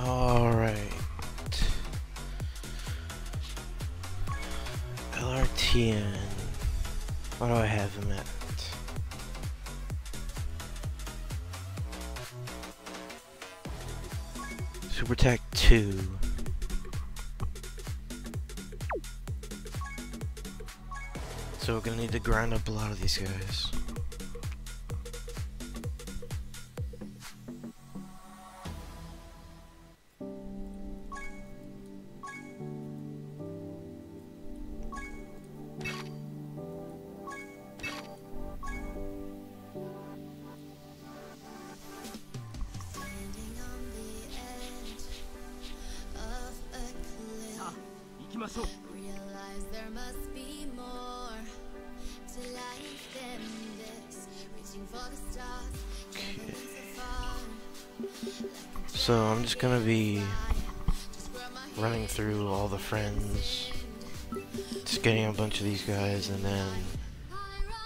Alright. Tien. What do I have him at? Super Attack 2. So we're gonna need to grind up a lot of these guys. Realize there must be more to life than this. Reaching for the stars, traveling so far. So I'm just gonna be running through all the friends, just getting a bunch of these guys, and then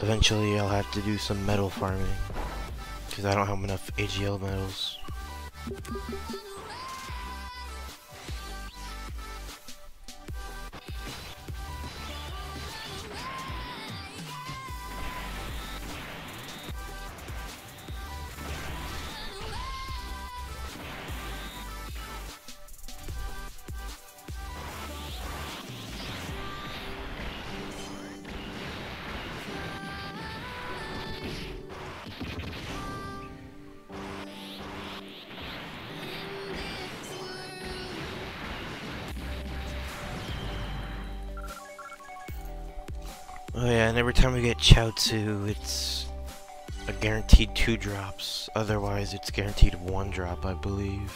eventually I'll have to do some medal farming because I don't have enough AGL medals. Oh yeah, and every time we get Chaozu, it's a guaranteed 2 drops. Otherwise, it's guaranteed 1 drop, I believe.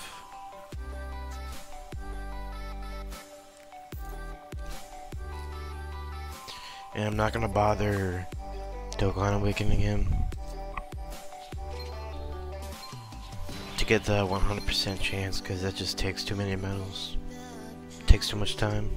And I'm not gonna bother Dokkan awakening him to get the 100% chance, because that just takes too many medals. Takes too much time.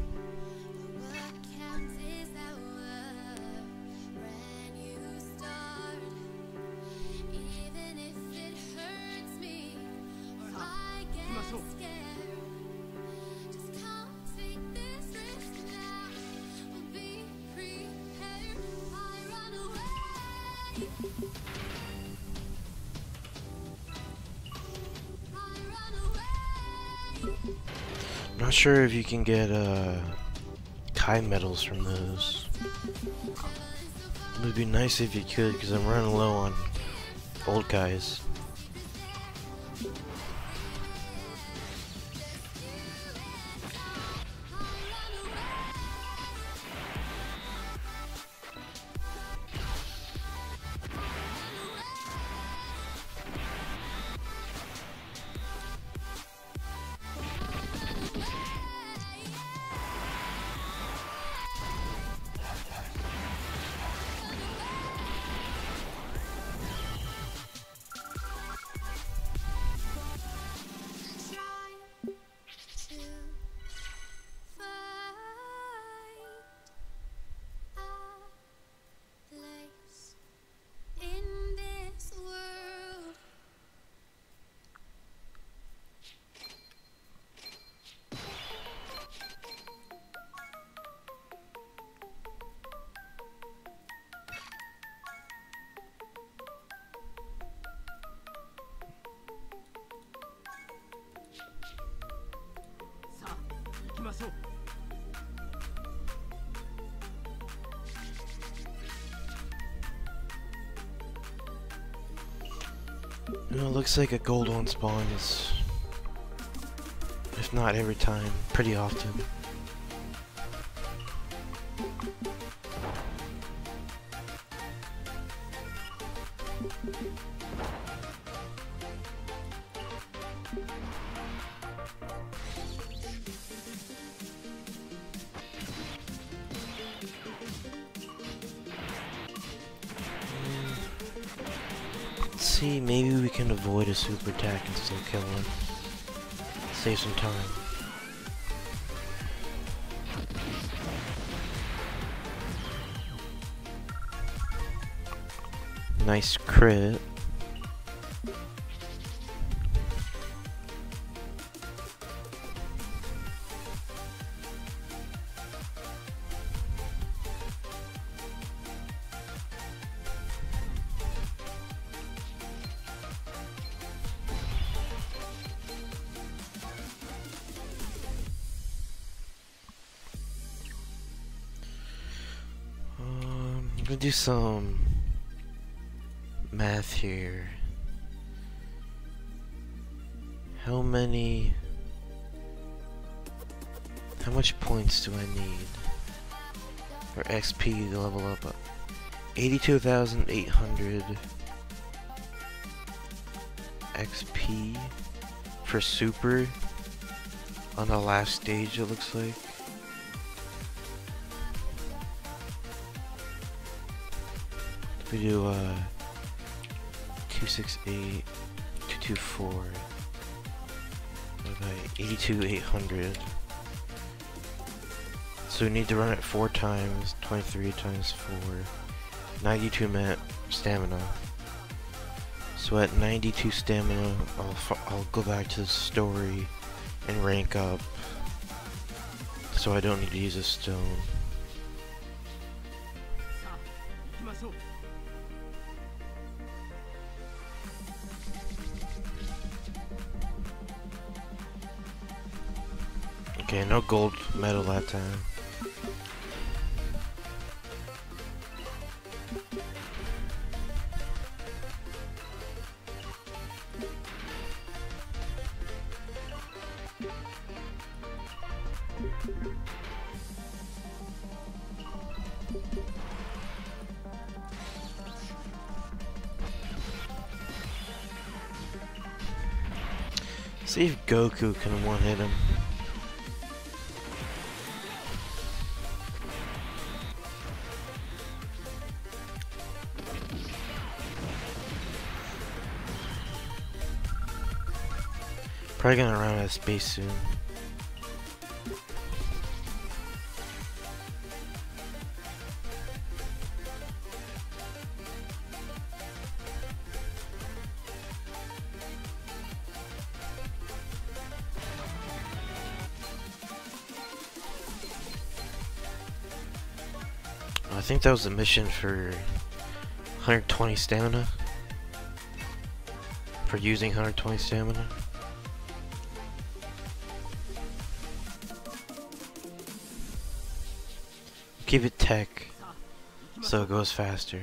I'm not sure if you can get Kai medals from those. It would be nice if you could, because I'm running low on old guys. You know, it looks like a gold one spawns, if not every time, pretty often. See, maybe we can avoid a super attack and still kill him. Save some time. Nice crit. I'm gonna do some math here. How much points do I need? Or XP to level up? 82,800 XP for super on the last stage, it looks like. We do 268, 224 by 82,800. So we need to run it 4 times, 23 times 4, 92 minute stamina. So at 92 stamina, I'll go back to the story and rank up. So I don't need to use a stone. Okay, no gold medal that time. See if Goku can one-hit him. Probably gonna run out of space soon. I think that was the mission for 120 stamina. For using 120 stamina. Keep it tech so it goes faster.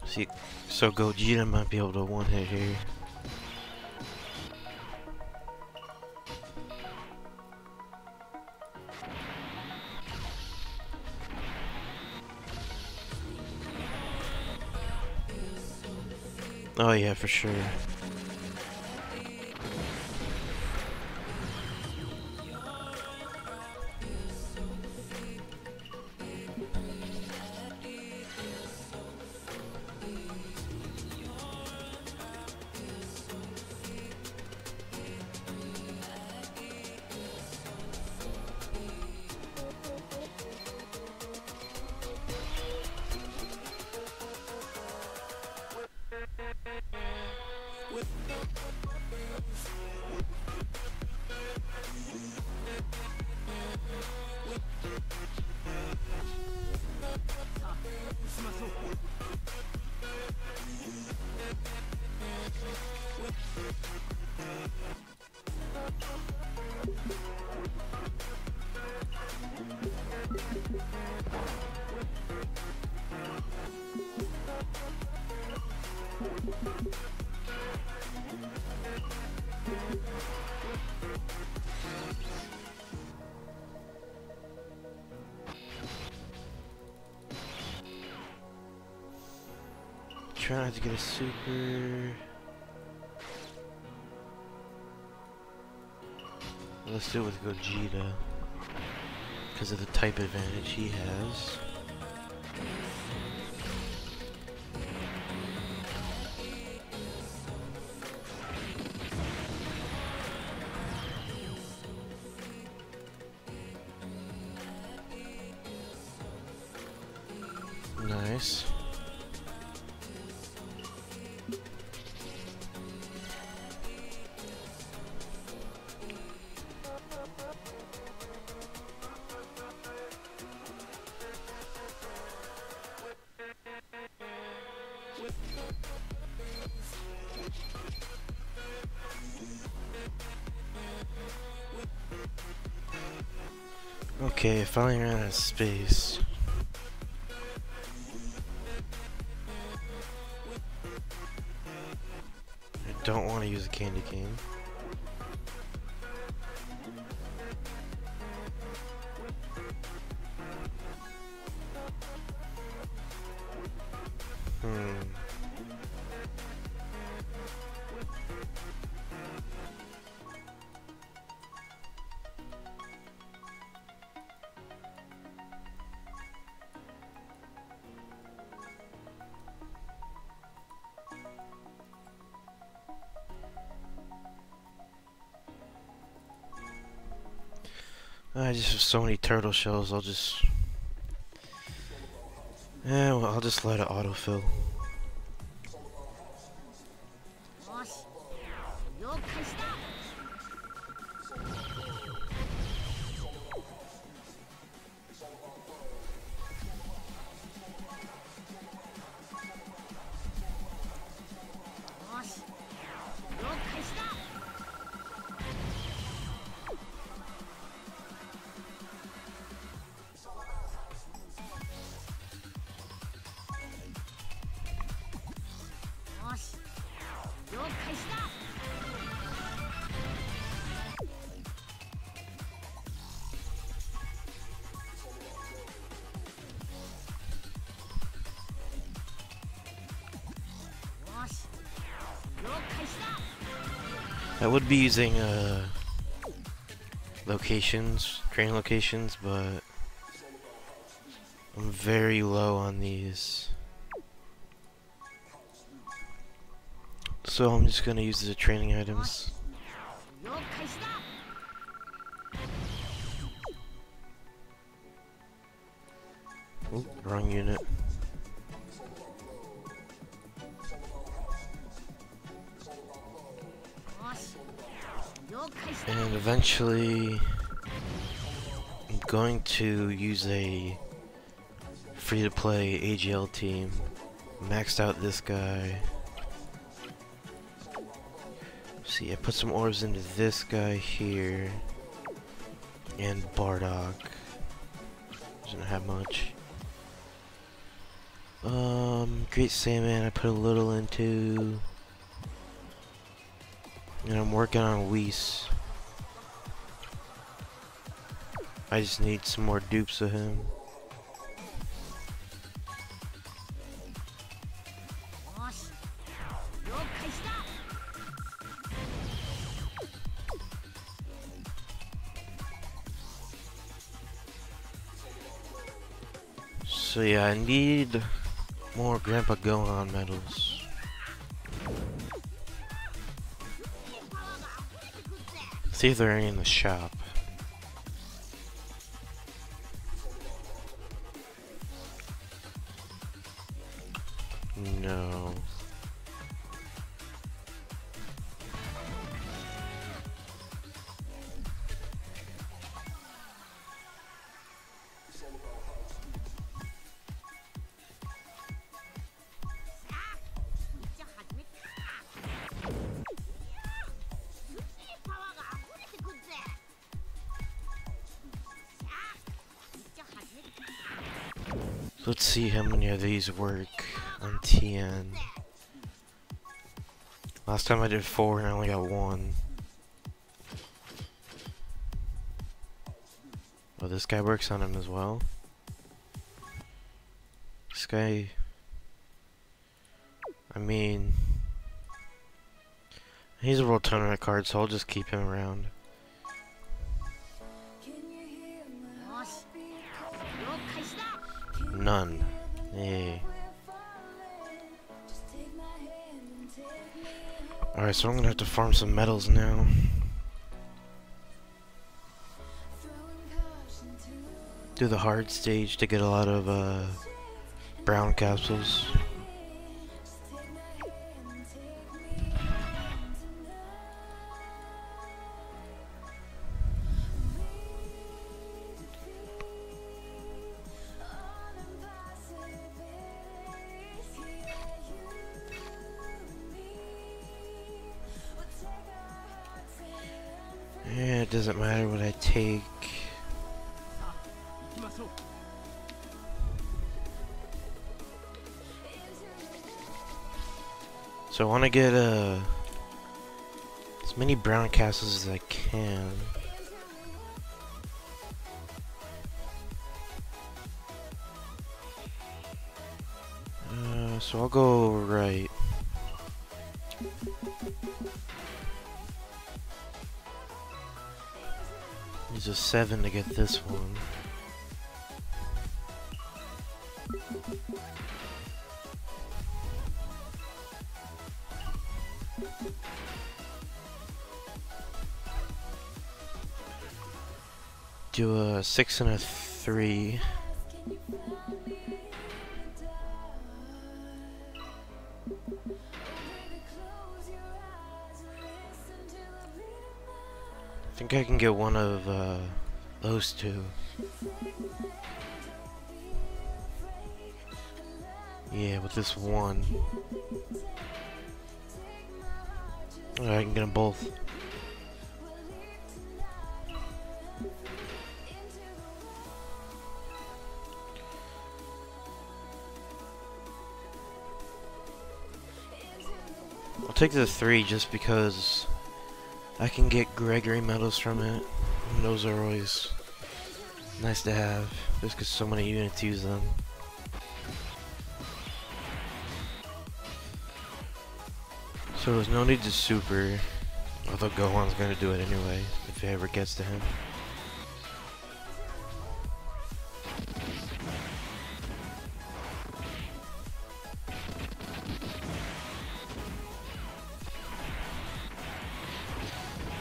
See, so Gogeta might be able to one-hit here. Oh yeah, for sure. Try not to get a super. Let's do it with Gogeta because of the type advantage he has. Nice. Okay, finally ran out of space. I don't want to use a candy cane. I just have so many turtle shells, I'll just... Yeah, well, I'll just let it autofill. I would be using locations, training locations, but I'm very low on these. So I'm just gonna use the training items. Oop, wrong unit. And eventually I'm going to use a free-to-play AGL team. Maxed out this guy. See, I put some orbs into this guy here. And Bardock. Doesn't have much. Great Saiyaman I put a little into. And I'm working on Whis. I just need some more dupes of him. So yeah, I need more Grandpa Gohan medals. See if they're any in the shop. No. Let's see how many of these work on Tien. Last time I did 4 and I only got 1. Oh, this guy works on him as well. This guy... I mean... He's a World Tournament card, so I'll just keep him around. None. Yay. Alright, so I'm gonna have to farm some medals now. Do the hard stage to get a lot of brown capsules. it doesn't matter what I take. So I want to get as many brown castles as I can. So I'll go right. Use a 7 to get this one. Do a 6 and a 3. I think I can get one of those two. Yeah, with this one. Oh, I can get them both. I'll take the 3 just because I can get Gregory medals from it. And those are always nice to have, just because so many units use them. So there's no need to super, although Gohan's gonna do it anyway, if it ever gets to him.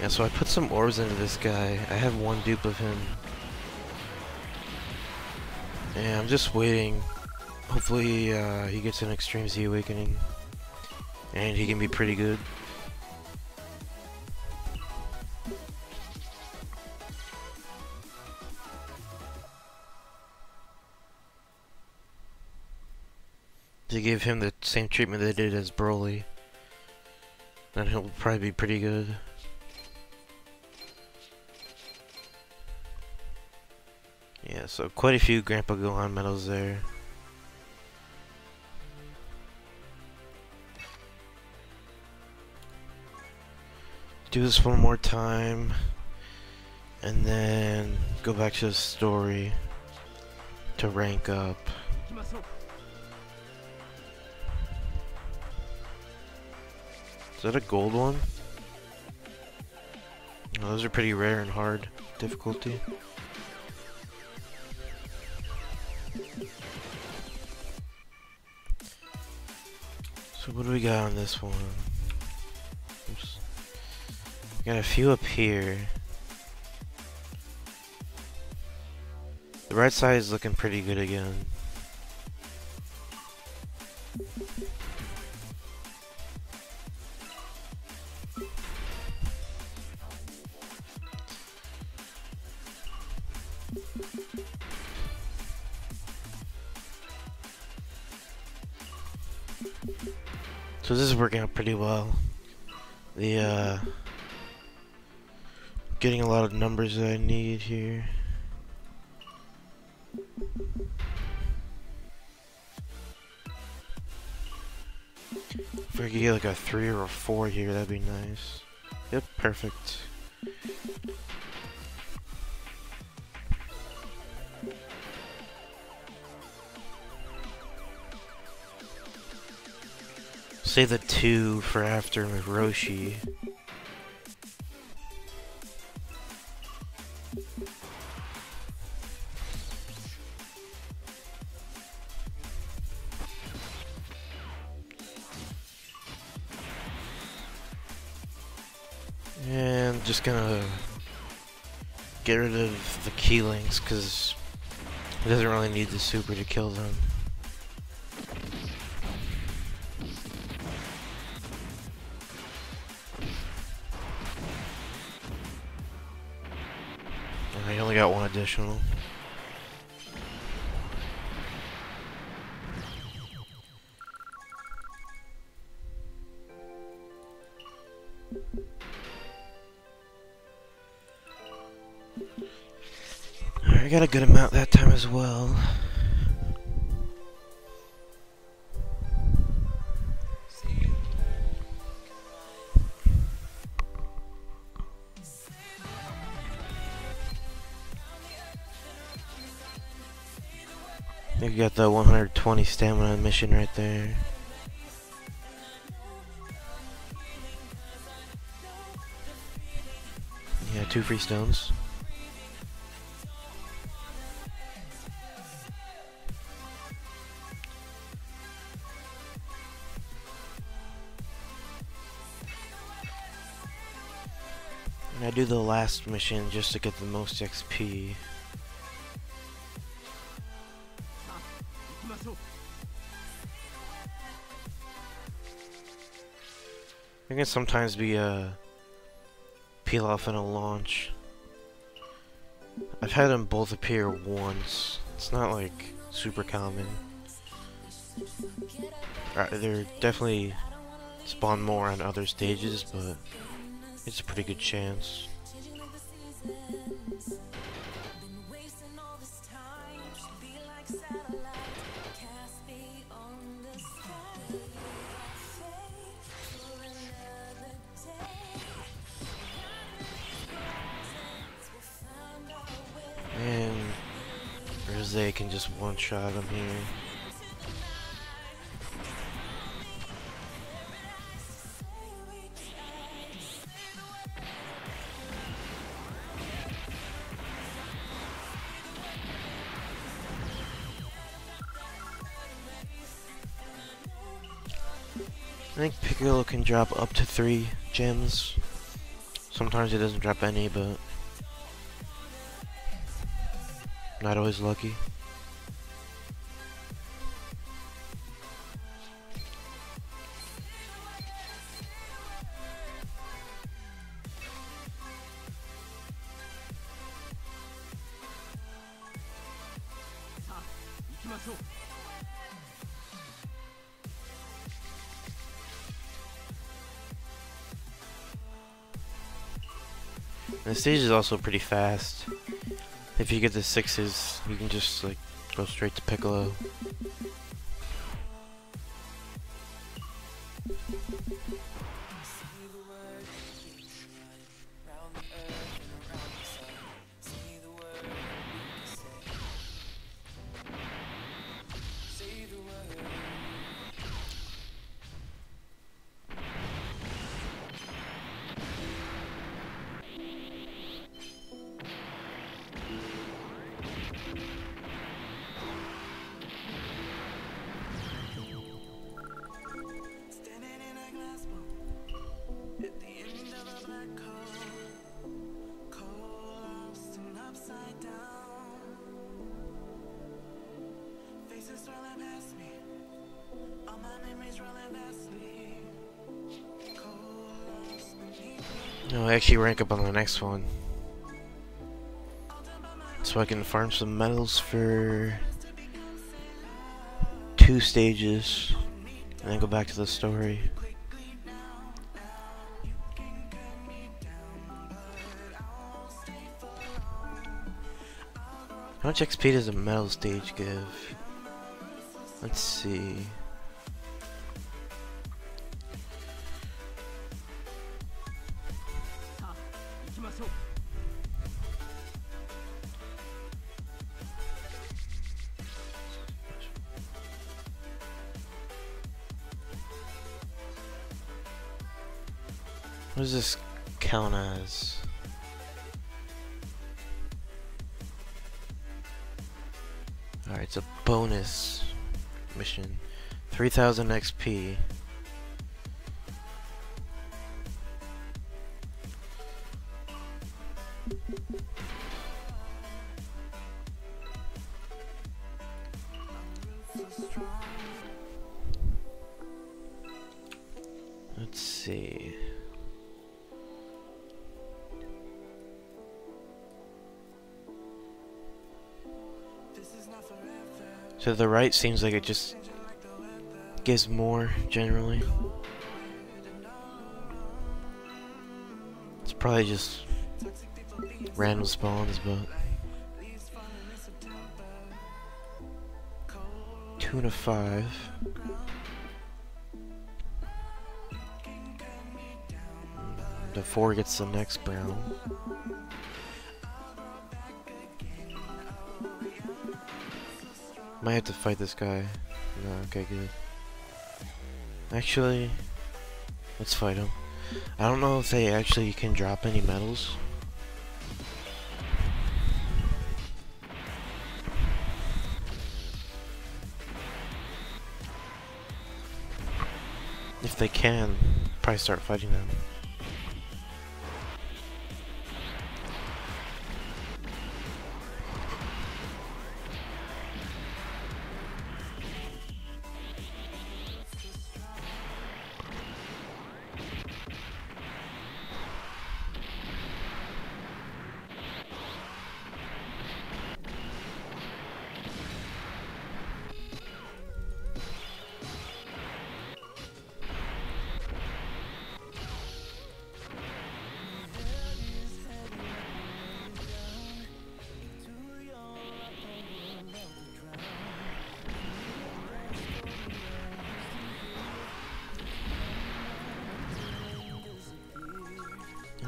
Yeah, so I put some orbs into this guy. I have one dupe of him. And I'm just waiting. Hopefully he gets an Extreme Z Awakening. And he can be pretty good. To give him the same treatment they did as Broly. Then he'll probably be pretty good. Yeah, so quite a few Grandpa Gohan medals there. Do this one more time, and then go back to the story to rank up. Is that a gold one? Oh, those are pretty rare and hard difficulty. So what do we got on this one? Oops. Got a few up here. The right side is looking pretty good again. So this is working out pretty well. The getting a lot of numbers that I need here. If I could get like a 3 or a 4 here, that'd be nice. Yep, perfect. Save the 2 for after Roshi. And just gonna get rid of the Keelings because it doesn't really need the super to kill them. I only got one additional. I got a good amount that time as well. You got the 120 stamina mission right there. Yeah, 2 free stones. And I do the last mission just to get the most XP. It can sometimes be a peel off in a launch. I've had them both appear once. It's not like super common. They're definitely spawn more on other stages, but it's a pretty good chance. And Rose can just one-shot him here. I think Piccolo can drop up to 3 gems. Sometimes he doesn't drop any, but not always lucky. And the stage is also pretty fast. If you get the 6s, you can just like go straight to Piccolo. No, I actually rank up on the next one, so I can farm some medals for 2 stages, and then go back to the story. How much XP does a medal stage give? Let's see. What does this count as? Alright, it's a bonus mission. 3000 XP. Let's see. To the right seems like it just gives more generally. It's probably just random spawns, but 2 and a 5. The 4 gets the next brown. Might have to fight this guy. No, okay, good. Actually, let's fight him. I don't know if they actually can drop any medals. If they can, probably start fighting them.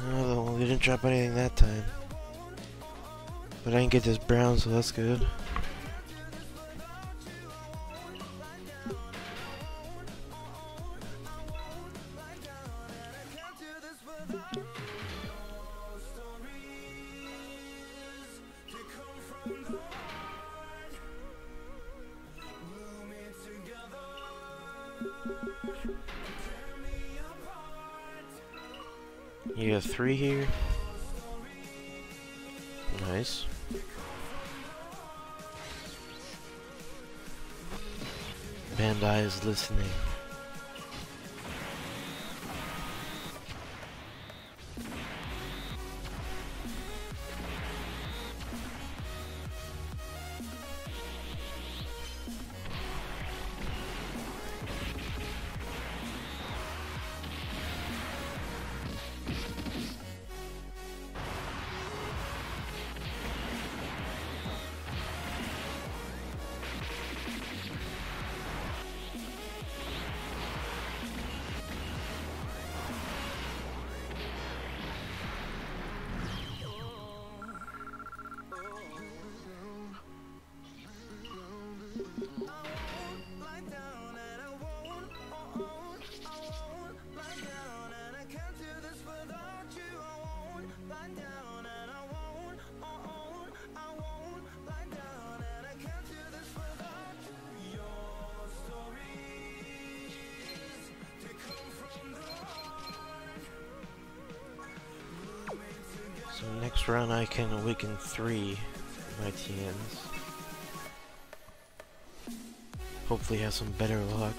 Oh, we didn't drop anything that time. But I didn't get this brown, so that's good. You have 3 here. Nice. Bandai is listening. So next round I can awaken 3 of my Tiens. Hopefully have some better luck.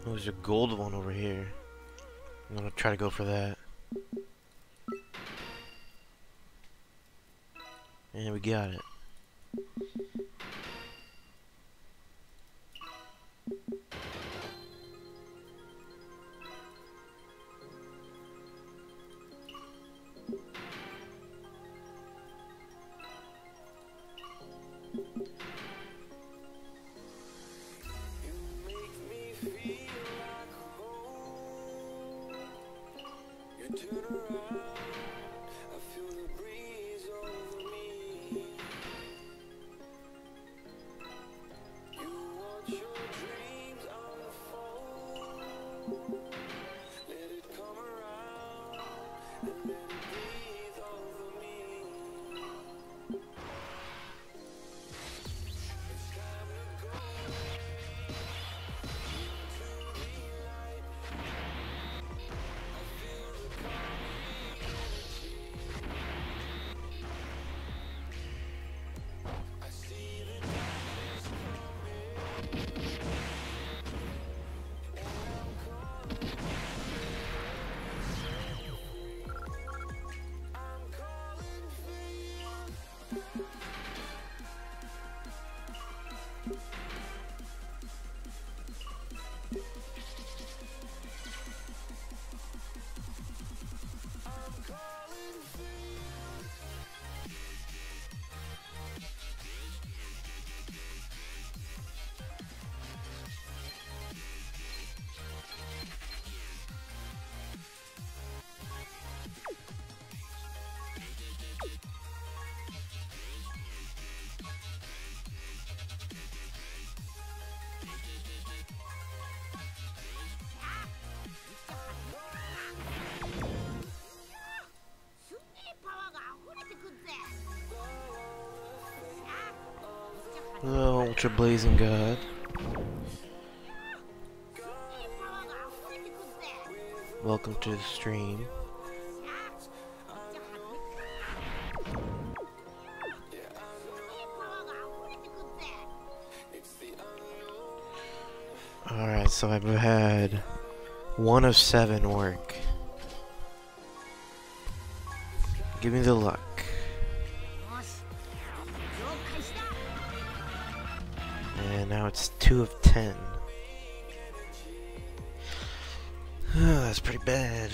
Oh, there's a gold one over here. I'm gonna try to go for that. And we got it. Ultra Blazing God. Welcome to the stream. Alright, so I've had 1 of 7 work. Give me the luck. And now it's 2 of 10. Oh, that's pretty bad.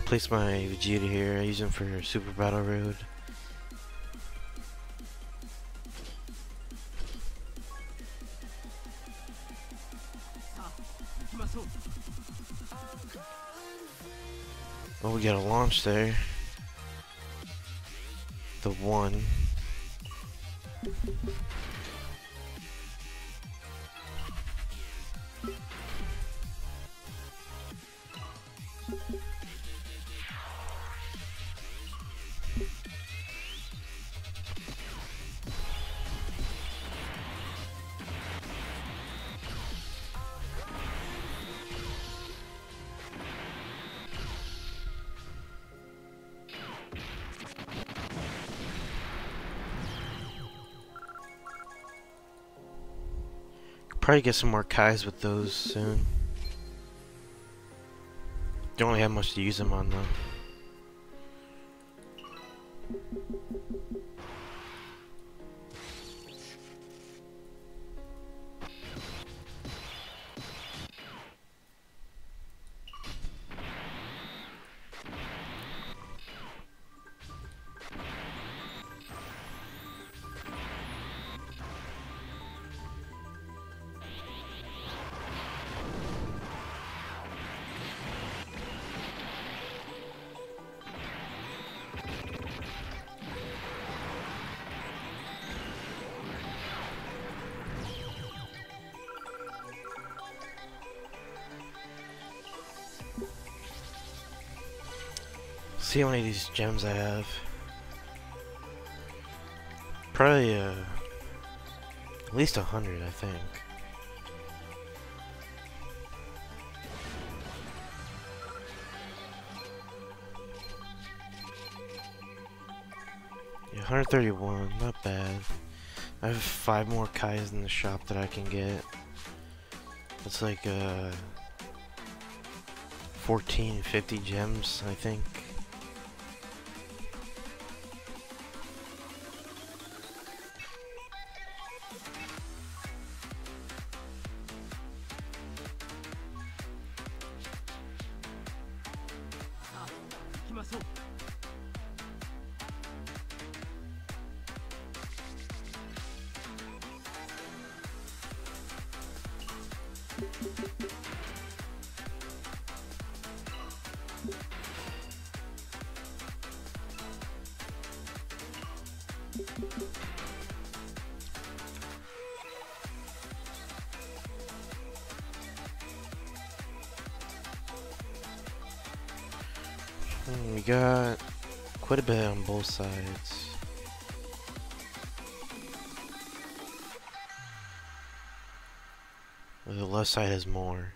Place my Vegeta here. I use him for Super Battle Road. Oh, we got a launch there. The 1. Probably get some more Kais with those soon. Don't really have much to use them on though. See how many of these gems I have. Probably at least 100, I think. Yeah, 131, not bad. I have 5 more Kais in the shop that I can get. It's like 1450 gems, I think. We got quite a bit on both sides. The left side has more.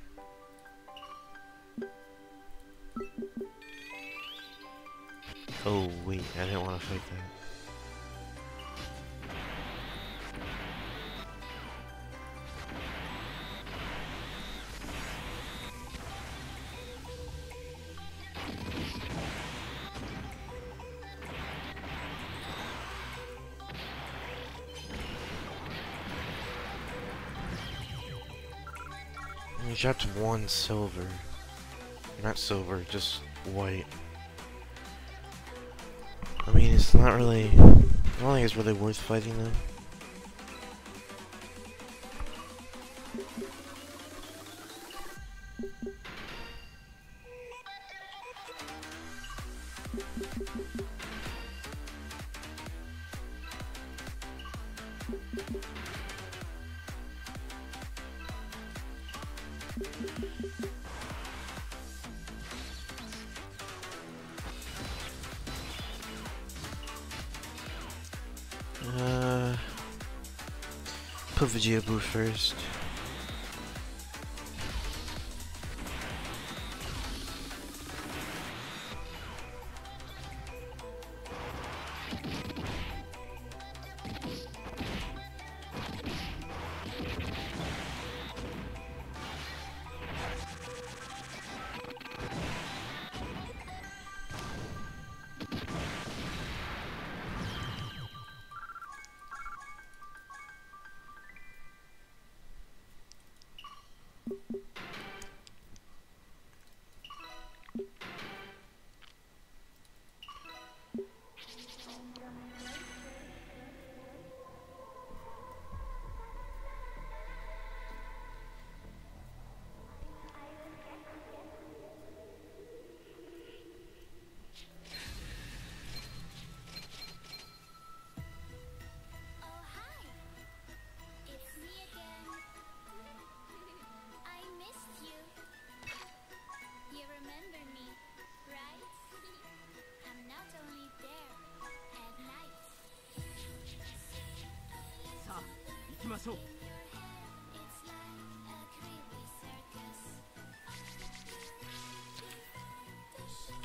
Oh wait, I didn't want to fight that. We dropped 1 silver. Not silver, just white. I mean, it's not really... I don't think it's really worth fighting them. Put Vegeta Boost first. Oh, hi. It's me again. I missed you. You remember me, right? I'm not only there at night. さあ行きましょう。 It's like a creepy circus. The show.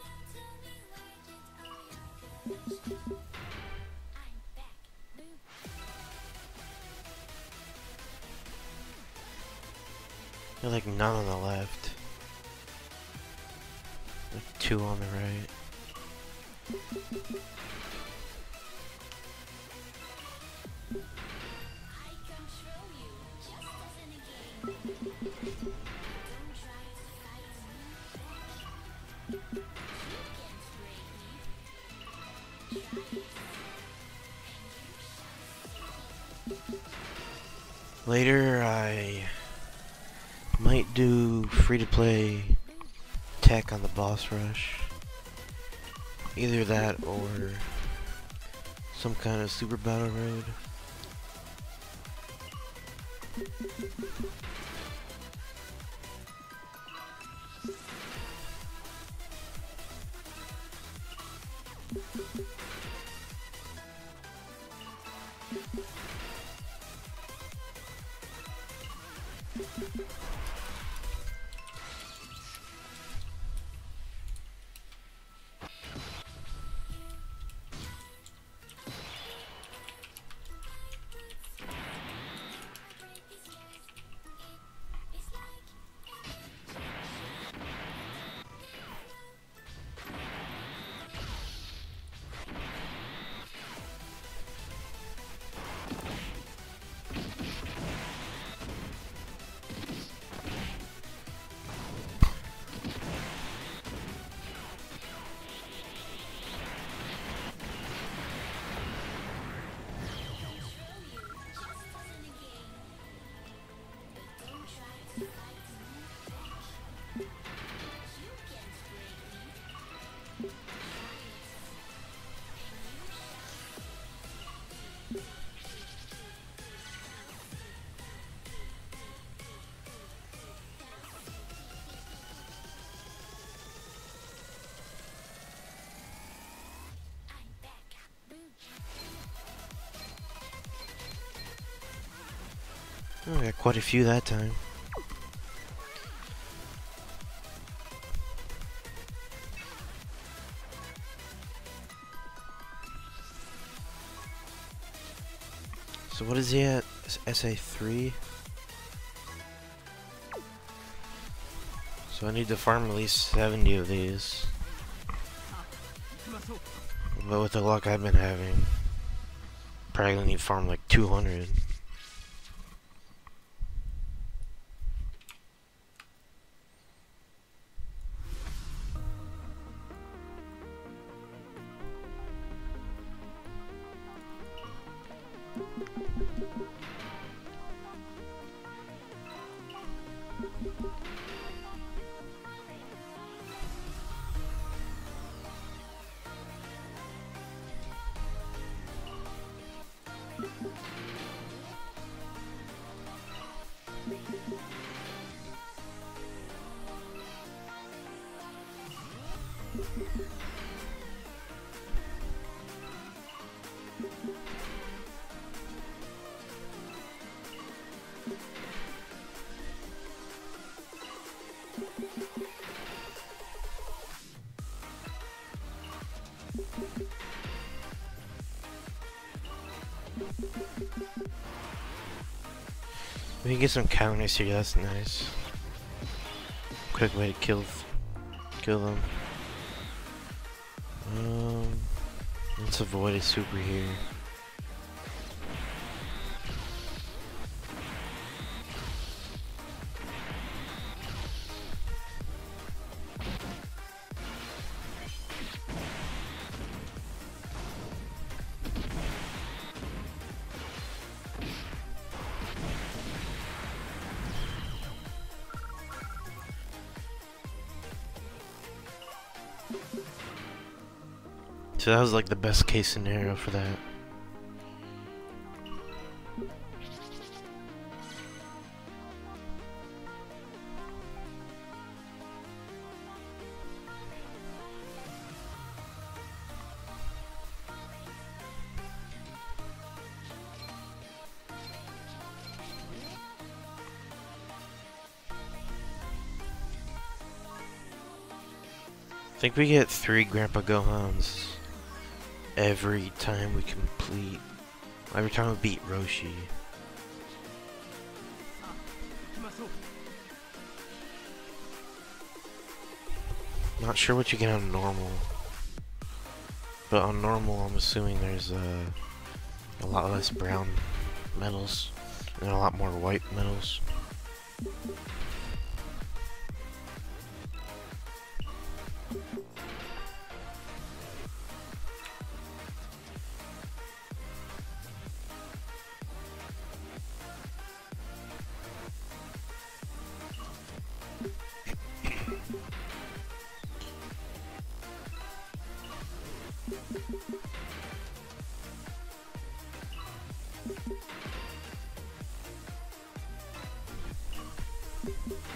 Now tell me where did all your girls go? I'm back. Boom. There's like none on the left. Like 2 on the right. I control you just as in a game. Don't try to fight me back. You can't break me. Try it, and you shall see. Later, I might do free-to-play tech on the boss rush. Either that or some kind of super battle road. Oh, I got quite a few that time. So what is he at? SA3? So I need to farm at least 70 of these. But with the luck I've been having, probably gonna need to farm like 200. We can get some counters here, that's nice. Quick way to kill them. Let's avoid a super here. So that was like the best case scenario for that. I think we get 3 Grandpa Gohans every time we beat Roshi. Not sure what you get on normal, but on normal I'm assuming there's a lot less brown metals and a lot more white metals.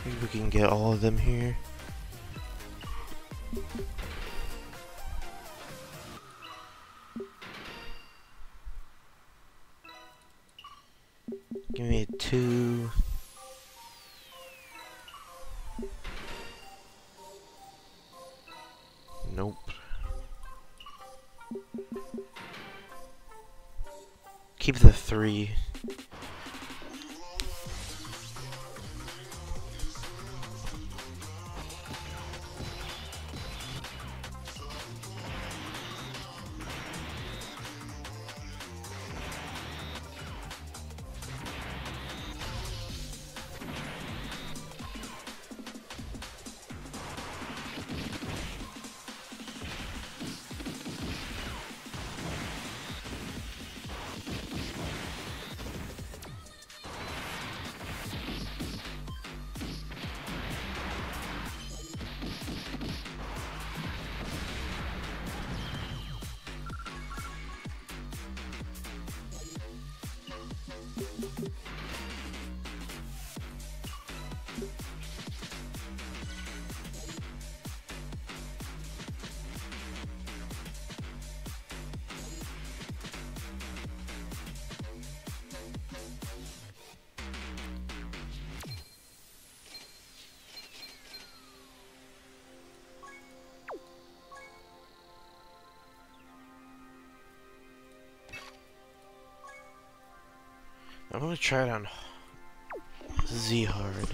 I think we can get all of them here. Give me a 2. Nope. Keep the 3. I'm gonna try it on Z hard.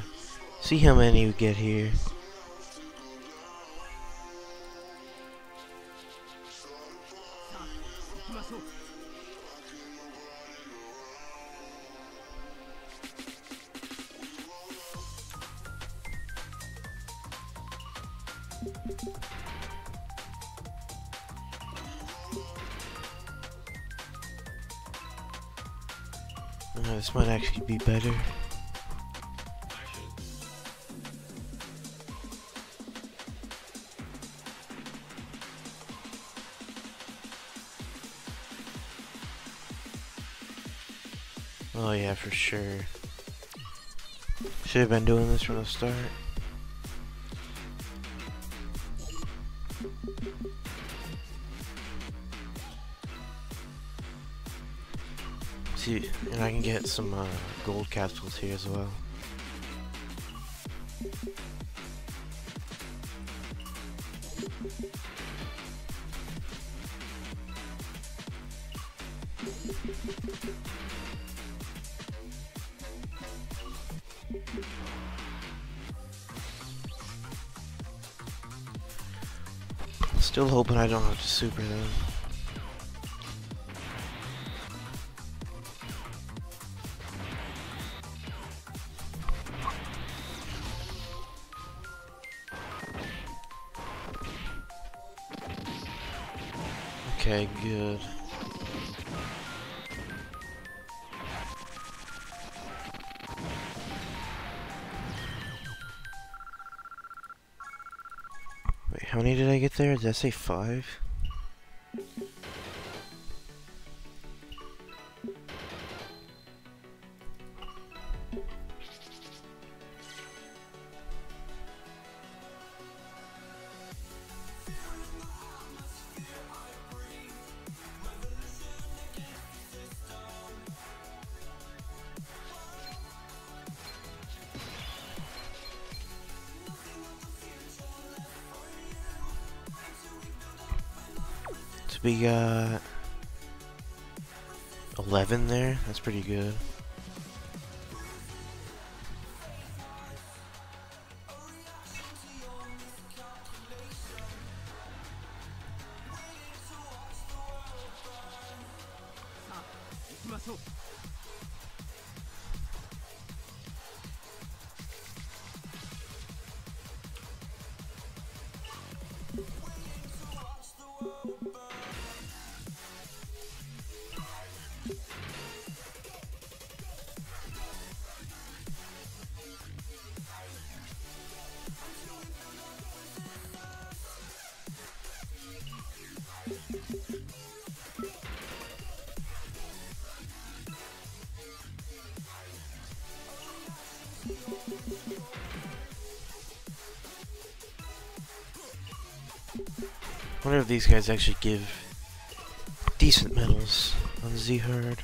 See how many we get here. This might actually be better. Oh yeah, for sure. Should have been doing this from the start. See, and I can get some gold capsules here as well. Still hoping I don't have to super them. Okay, good. Wait, how many did I get there? Did I say 5? We got 11 there. That's pretty good. I wonder if these guys actually give decent medals on Z-Hard.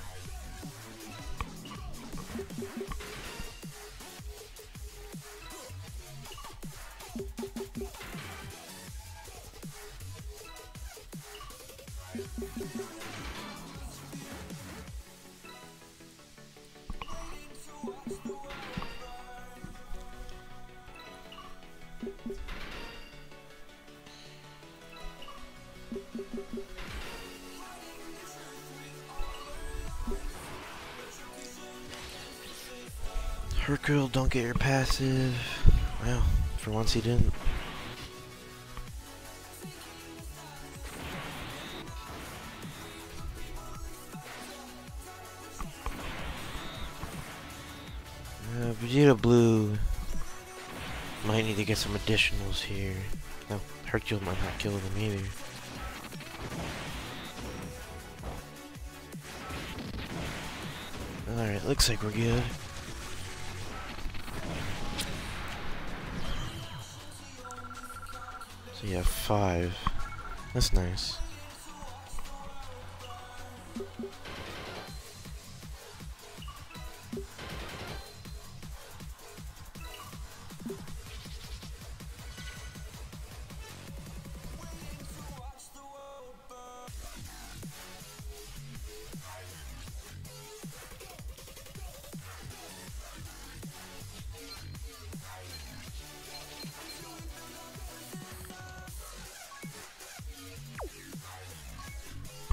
Hercule, don't get your passive. Well, for once he didn't. Vegeta Blue might need to get some additionals here. No, Hercule might not kill them either. Alright, looks like we're good. So you have 5. That's nice.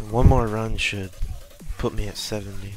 One more run should put me at 70.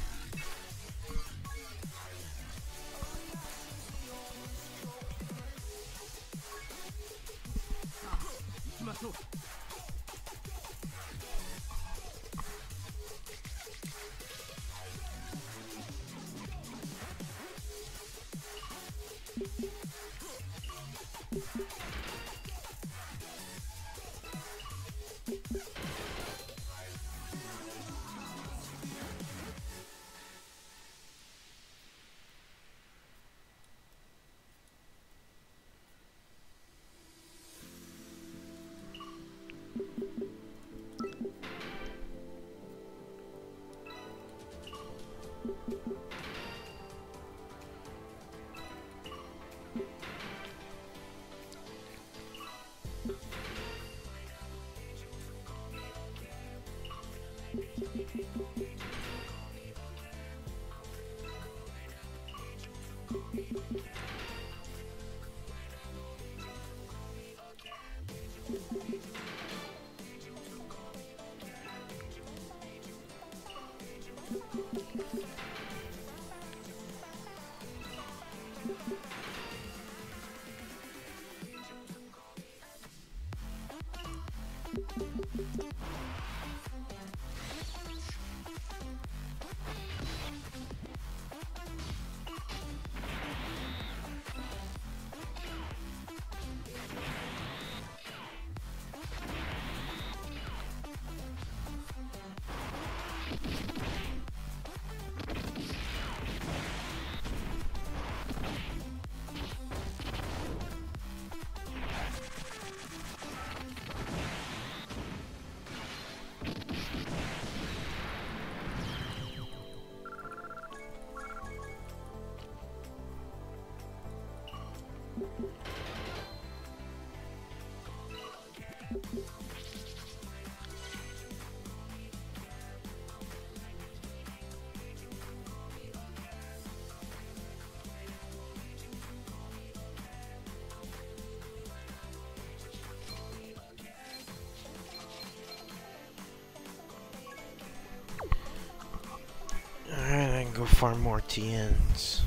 Alright, I can go farm more Tiens.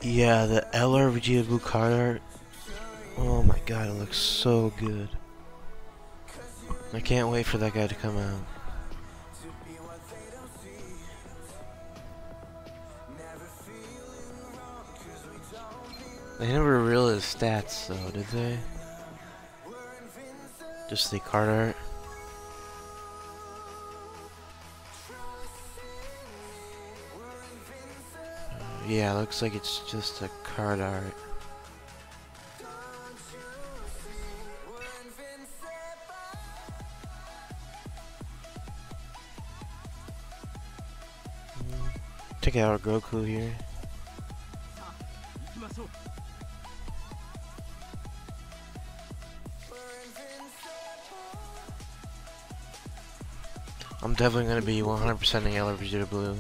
Yeah, the LR Vegeta Blue card art. Oh my god, it looks so good. I can't wait for that guy to come out. They never revealed his stats though, did they? Just the card art. Yeah, looks like it's just a card art. Take out Goku here. I'm definitely gonna be 100%ing Yellow Vegeta Blue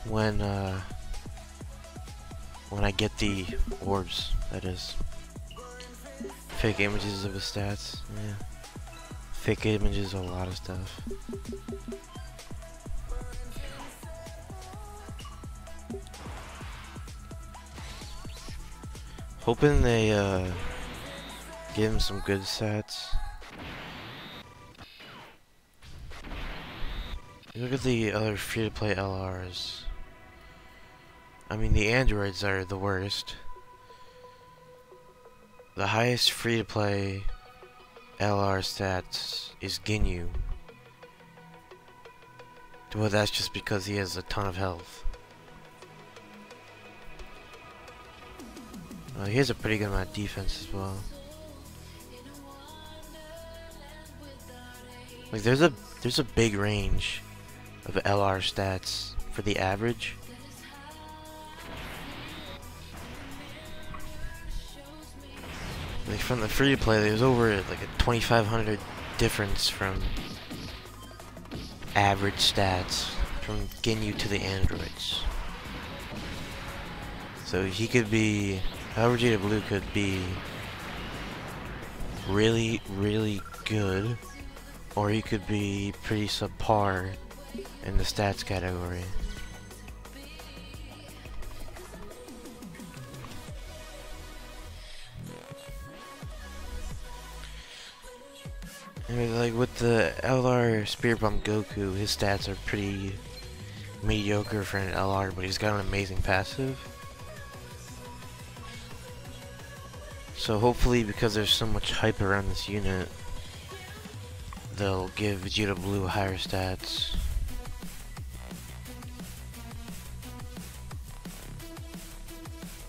when I get the orbs. That is fake images of his stats. Yeah, fake images of a lot of stuff. Hoping they give him some good stats. Look at the other free-to-play LRs. I mean, the androids are the worst. The highest free-to-play LR stats is Ginyu. Well, that's just because he has a ton of health. He has a pretty good amount of defense as well. Like there's a big range of LR stats for the average. Like from the free to play, there's over like a 2,500 difference from average stats from Ginyu to the androids. So he could be, Vegeta Blue could be really, really good, or he could be pretty subpar in the stats category. I mean, like with the LR Spirit Bomb Goku, his stats are pretty mediocre for an LR, but he's got an amazing passive. So hopefully, because there's so much hype around this unit, they'll give Vegeta Blue higher stats.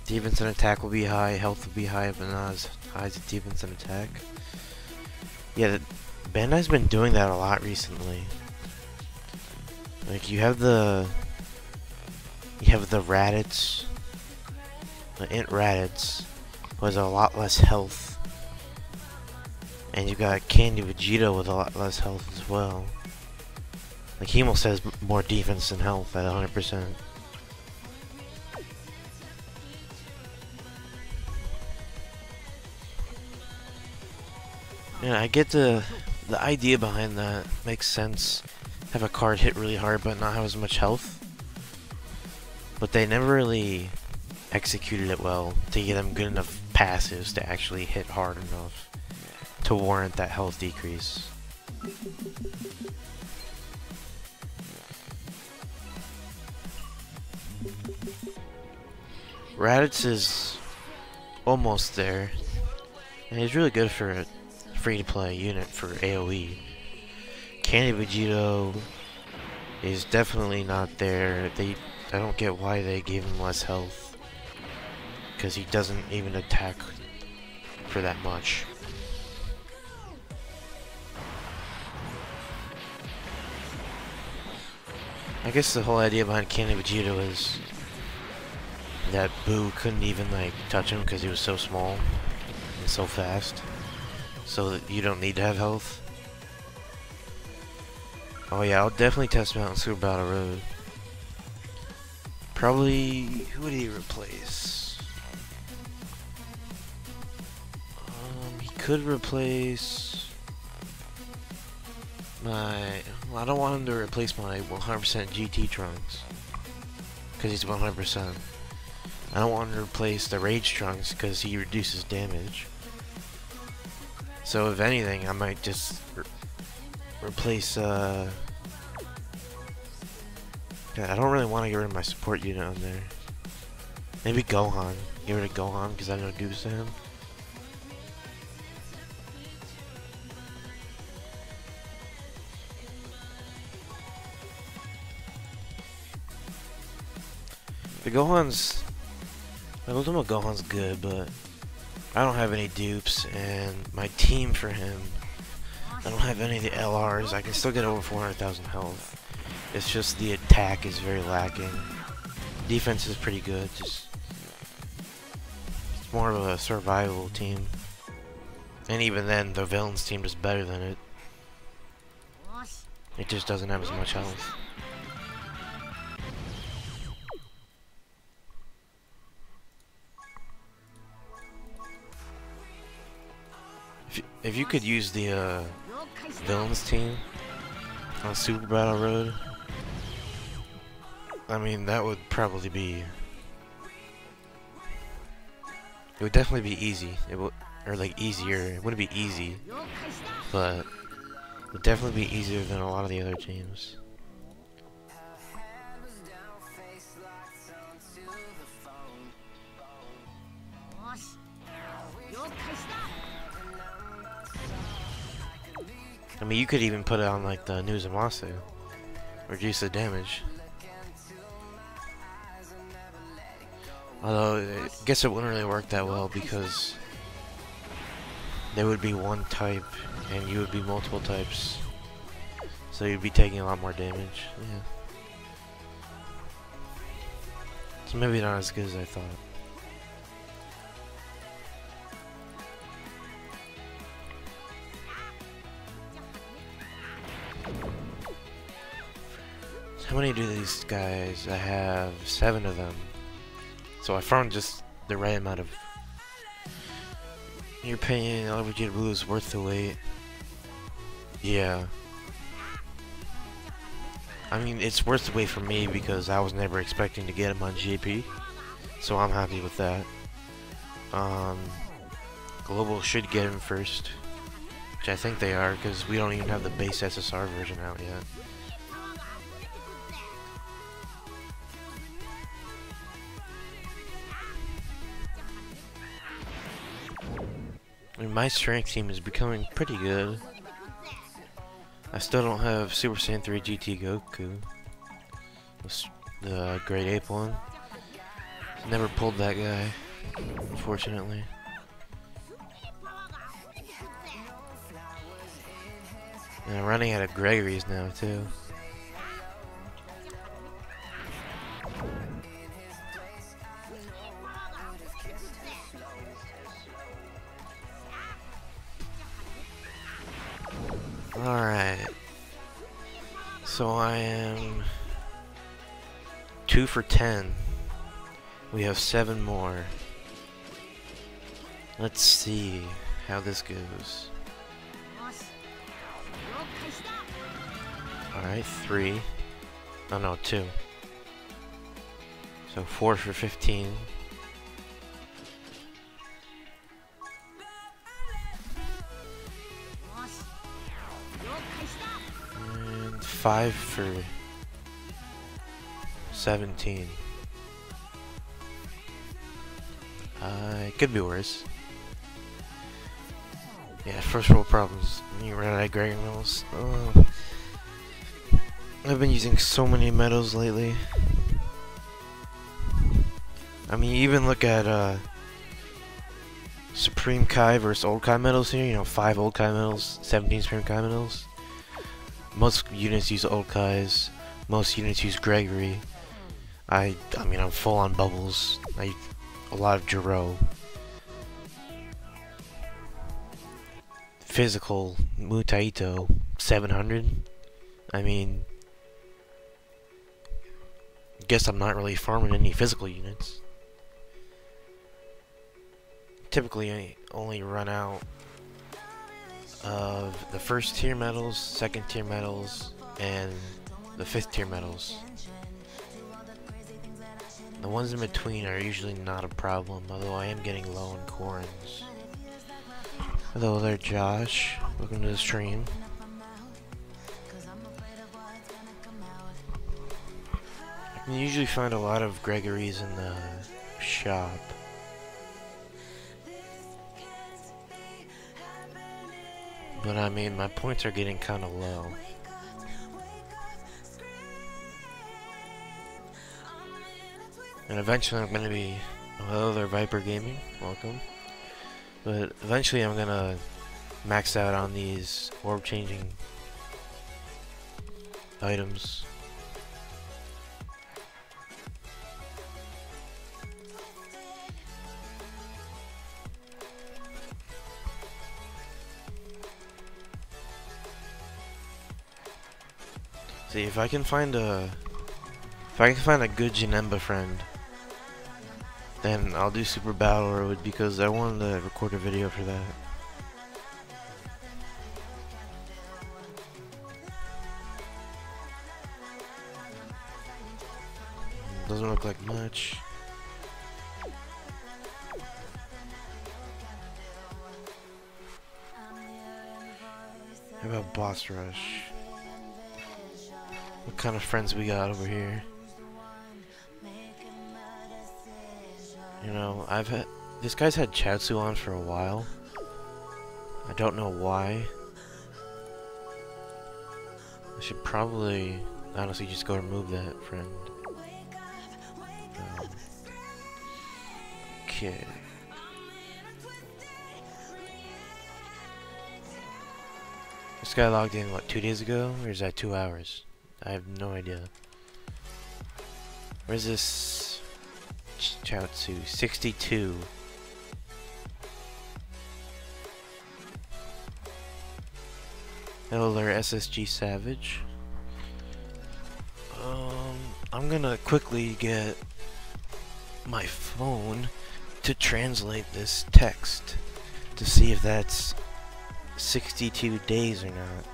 Defense and attack will be high, health will be high, but not as high as defense and attack. Yeah, Bandai's been doing that a lot recently. Like you have the Raditz, the Int Raditz, who has a lot less health, and you got Candy Vegeta with a lot less health as well. Like he almost has more defense than health at 100%. Yeah, I get the idea behind that. Makes sense. Have a card hit really hard but not have as much health. But they never really executed it well to get them good enough passives to actually hit hard enough to warrant that health decrease. Raditz is almost there, and he's really good for a free-to-play unit for AoE. Candy Vegito is definitely not there. I don't get why they gave him less health, because he doesn't even attack for that much. I guess the whole idea behind Candy Vegito is that Boo couldn't even like touch him because he was so small and so fast, so that you don't need to have health. Oh yeah, I'll definitely test him out in Super Battle Road. Probably, who would he replace? He could replace my... Well, I don't want him to replace my 100% GT Trunks, because he's 100%. I don't want him to replace the Rage Trunks, because he reduces damage. So if anything, I might just replace, I don't really want to get rid of my support unit on there. Maybe Gohan. Get rid of Gohan, because I know Goose to him. The Gohan's... My Ultimate Gohan's good, but I don't have any dupes, and my team for him, I don't have any of the LRs. I can still get over 400,000 health. It's just the attack is very lacking. Defense is pretty good, just it's more of a survival team. And even then, the villain's team is better than it. It just doesn't have as much health. If you could use the villains team on Super Battle Road, I mean that would probably be would definitely be easy. It would, or like easier. It wouldn't be easy, but it would definitely be easier than a lot of the other teams. I mean, you could even put it on like the Nuzumasa, reduce the damage. Although, I guess it wouldn't really work that well because there would be one type and you would be multiple types. So you'd be taking a lot more damage. Yeah. So maybe not as good as I thought. How many do these guys? I have 7 of them. So I found just the right amount of... You're paying LVG Blue is worth the wait. Yeah. I mean, it's worth the wait for me because I was never expecting to get him on GP. So I'm happy with that. Global should get him first. Which I think they are because we don't even have the base SSR version out yet. I mean, my strength team is becoming pretty good. I still don't have Super Saiyan 3 GT Goku. The Great Ape one. Never pulled that guy, unfortunately. And I'm running out of Gregory's now, too. Alright. So I am 2 for 10. We have 7 more. Let's see how this goes. Alright, 3. Oh no, 2. So 4 for 15. And 5 for 17. It could be worse. Yeah, first world problems. You run out of Gregory medals. Oh. I've been using so many medals lately. I mean, even look at Supreme Kai versus Old Kai medals here. You know, 5 Old Kai medals, 17 Supreme Kai medals. Most units use Old Kais. Most units use Gregory. I mean, I'm full on bubbles. A lot of Jiro. Physical Mutaito 700. I mean, guess I'm not really farming any physical units. Typically, I only run out of the first tier medals, second tier medals, and the 5th tier medals. The ones in between are usually not a problem, although I am getting low on corns. Hello there, Josh. Welcome to the stream. I can usually find a lot of Gregory's in the shop. But I mean, my points are getting kind of low. And eventually I'm going to be... Hello there, Viper Gaming. Welcome. But eventually I'm going to max out on these orb changing items. See, if I can find a good Janemba friend, then I'll do Super Battle Road because I wanted to record a video for that. Doesn't look like much. about boss rush? What kind of friends we got over here? You know, this guy's had Chaozu on for a while. I don't know why. I should probably honestly just go remove that friend. Okay. This guy logged in, what, 2 days ago? Or is that 2 hours? I have no idea. Where's this Chaozu? 62. Hello there, SSG Savage. I'm gonna quickly get my phone to translate this text to see if that's 62 days or not.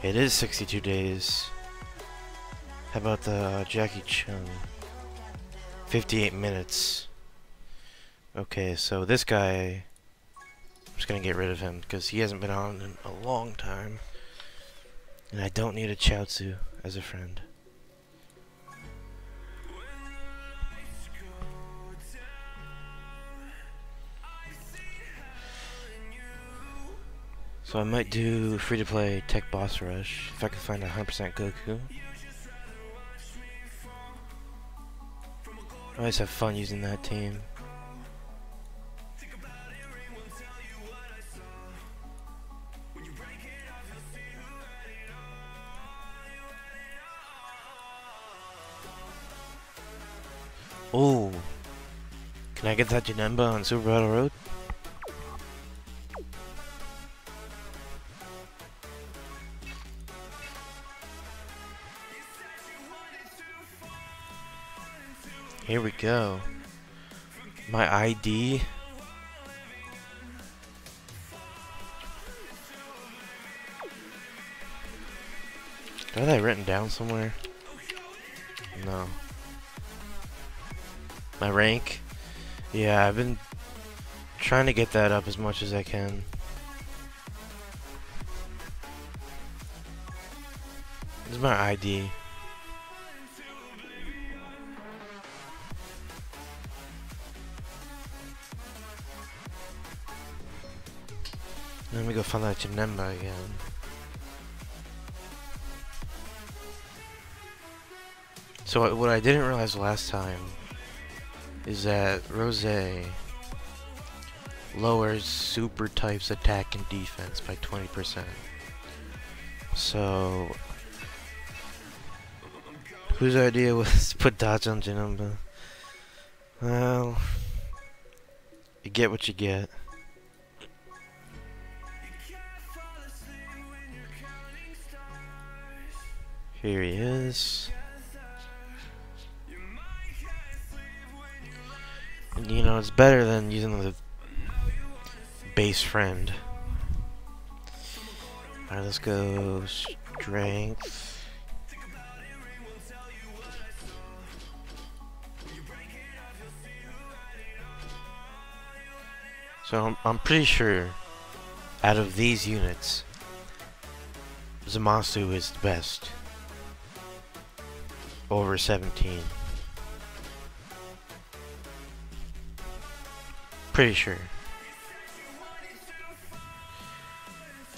It is 62 days. How about the Jackie Chan? 58 minutes. Okay, so this guy, I'm just gonna get rid of him because he hasn't been on in a long time. And I don't need a Chaozu as a friend. So I might do free-to-play Tech Boss Rush if I can find 100% Goku. I always have fun using that team. Oh, can I get that Janemba on Super Battle Road? Here we go. My ID. Do I have that written down somewhere? No. My rank? Yeah, I've been trying to get that up as much as I can. This is my ID. Let me go find that Janemba again. So what I didn't realize last time is that Rose lowers super types attack and defense by 20%. So whose idea was to put dodge on Janemba? Well, you get what you get. Here he is. And, you know, it's better than using the base friend. Alright, let's go strength. So I'm pretty sure out of these units, Zamasu is the best. Over 17. Pretty sure.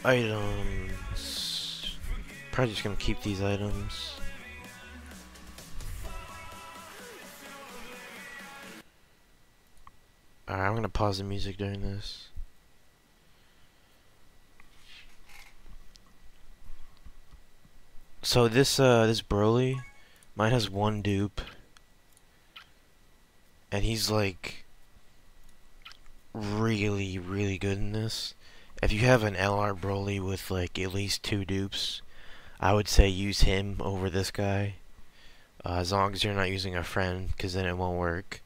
Items. Probably just gonna keep these items. Alright, I'm gonna pause the music during this. So this Broly, mine has 1 dupe, and he's like really, really good in this. If you have an LR Broly with like at least 2 dupes, I would say use him over this guy. As long as you're not using a friend, because then it won't work.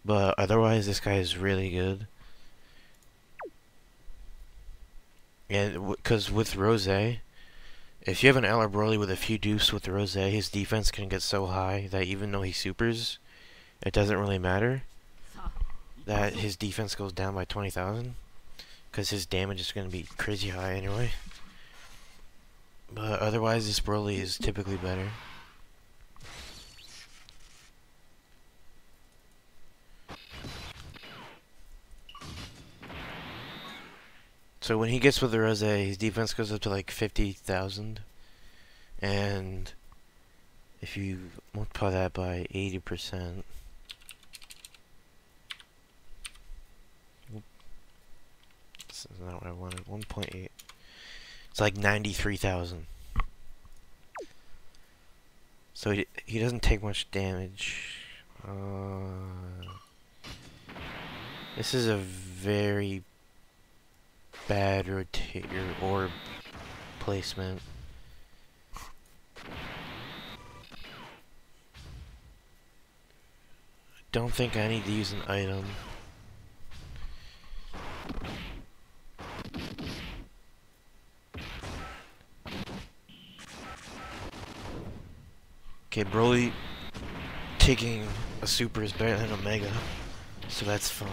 But otherwise, this guy is really good. And because with Rose, If you have an Eller Broly with a few dupes with Rose, his defense can get so high that even though he supers, it doesn't really matter that his defense goes down by 20,000, because his damage is going to be crazy high anyway. But otherwise, this Broly is typically better. So when he gets with the Rose, his defense goes up to like 50,000. And if you multiply that by 80%, this is not what I wanted, 1.8. It's like 93,000. So he doesn't take much damage. This is a very bad orb placement. Don't think I need to use an item. Okay, Broly taking a super is better than Omega, so that's fine.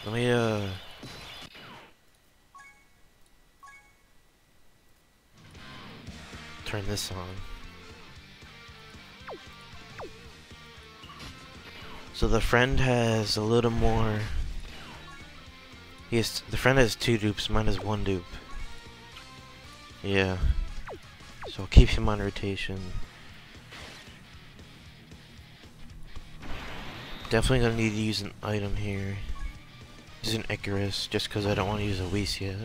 Let me turn this on. So the friend has a little more. The friend has 2 dupes, mine has 1 dupe. Yeah. So I'll keep him on rotation. Definitely gonna need to use an item here. Use an Icarus, just because I don't want to use a Whis yet.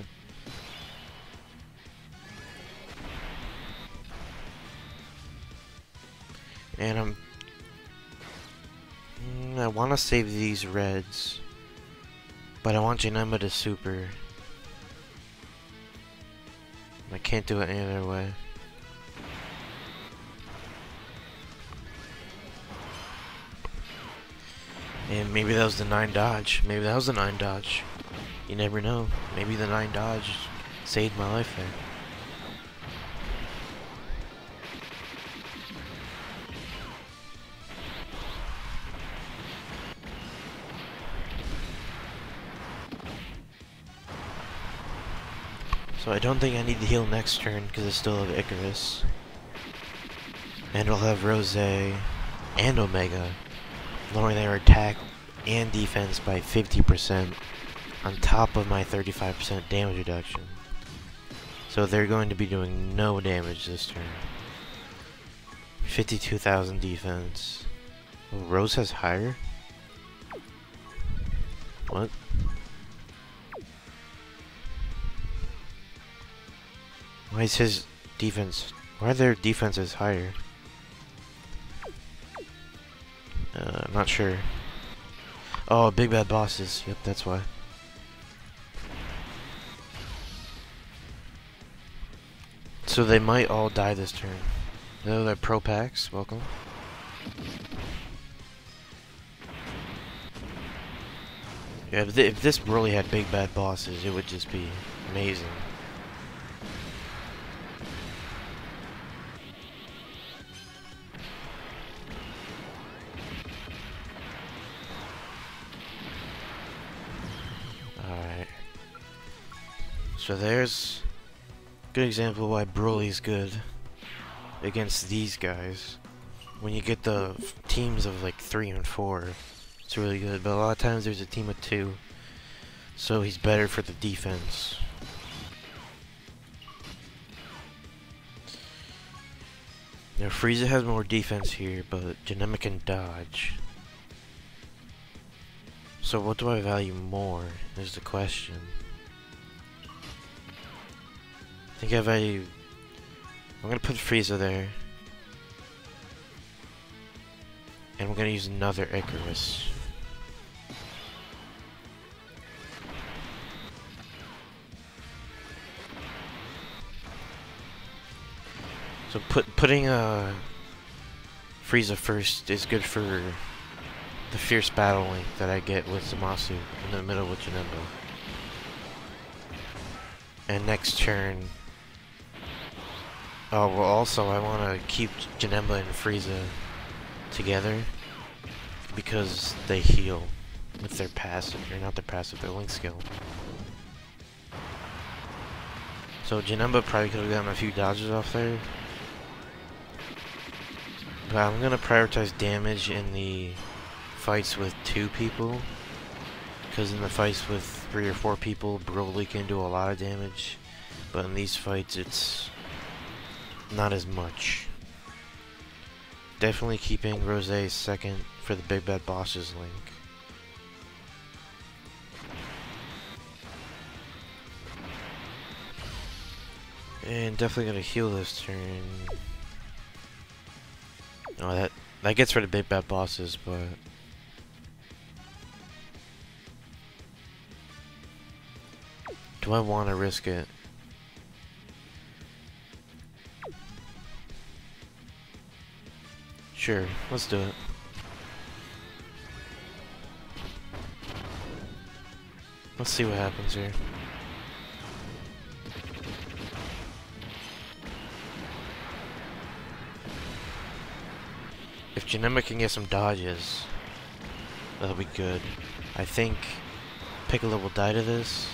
And I want to save these reds, but I want Janema to super. I can't do it any other way. And maybe that was the 9 dodge. Maybe that was the 9 dodge. You never know. Maybe the 9 dodge saved my life there. So I don't think I need to heal next turn because I still have Icarus. And I'll have Rose and Omega, lowering their attack and defense by 50% on top of my 35% damage reduction. So they're going to be doing no damage this turn. 52,000 defense. Oh, Rose has higher? What? Why is his defense... Why are their defenses higher? I'm not sure. Oh, big bad bosses. Yep, that's why. So they might all die this turn. Oh, they're pro packs. Welcome. Yeah, if this really had big bad bosses, it would just be amazing. Alright. So there's a good example of why Broly's good against these guys. When you get the teams of like 3 and 4, it's really good. But a lot of times there's a team of 2, so he's better for the defense. Now Frieza has more defense here, but Janema can dodge. So what do I value more, is the question. I think I value... I'm gonna put Frieza there. And we're gonna use another Icarus. So putting Frieza first is good for the fierce battle link that I get with Zamasu in the middle with Janemba. And next turn... Oh, well also I want to keep Janemba and Frieza together because they heal with their passive, or not their passive, their link skill. So Janemba probably could have gotten a few dodges off there. But I'm going to prioritize damage in the fights with 2 people. Because in the fights with 3 or 4 people, Broly can do a lot of damage. But in these fights, it's not as much. Definitely keeping Rose second for the Big Bad Bosses link. And definitely gonna heal this turn. Oh, that gets rid of Big Bad Bosses, but do I want to risk it? Sure, let's do it. Let's see what happens here. If Janemba can get some dodges, that'll be good. I think Piccolo will die to this.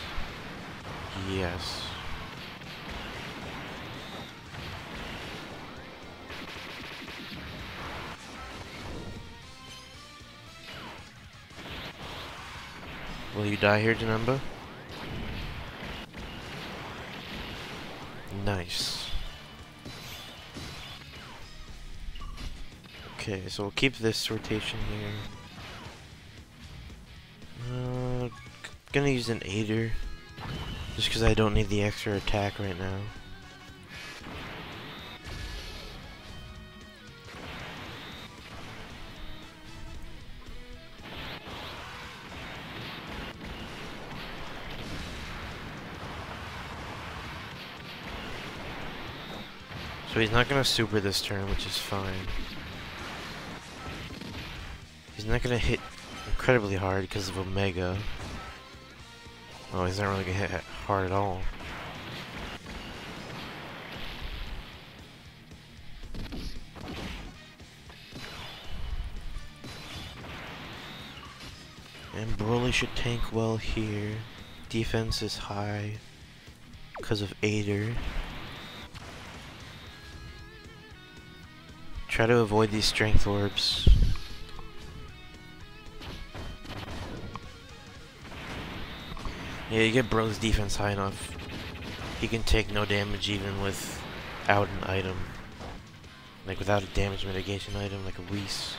Yes. Will you die here, Janemba? Nice. Okay, so we'll keep this rotation here. Gonna use an aider, just because I don't need the extra attack right now. So he's not gonna super this turn, which is fine. He's not gonna hit incredibly hard because of Omega. Oh, he's not really gonna hit hard at all. And Broly should tank well here. Defense is high because of Aider. Try to avoid these strength orbs. Yeah, you get Broly's defense high enough, he can take no damage even without an item. Like without a damage mitigation item, like a Whis.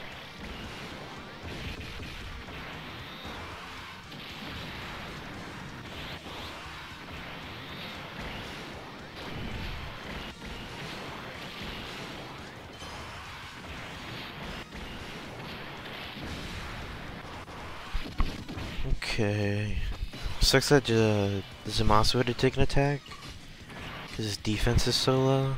Okay. Sucks that Zamasu had to take an attack because his defense is so low.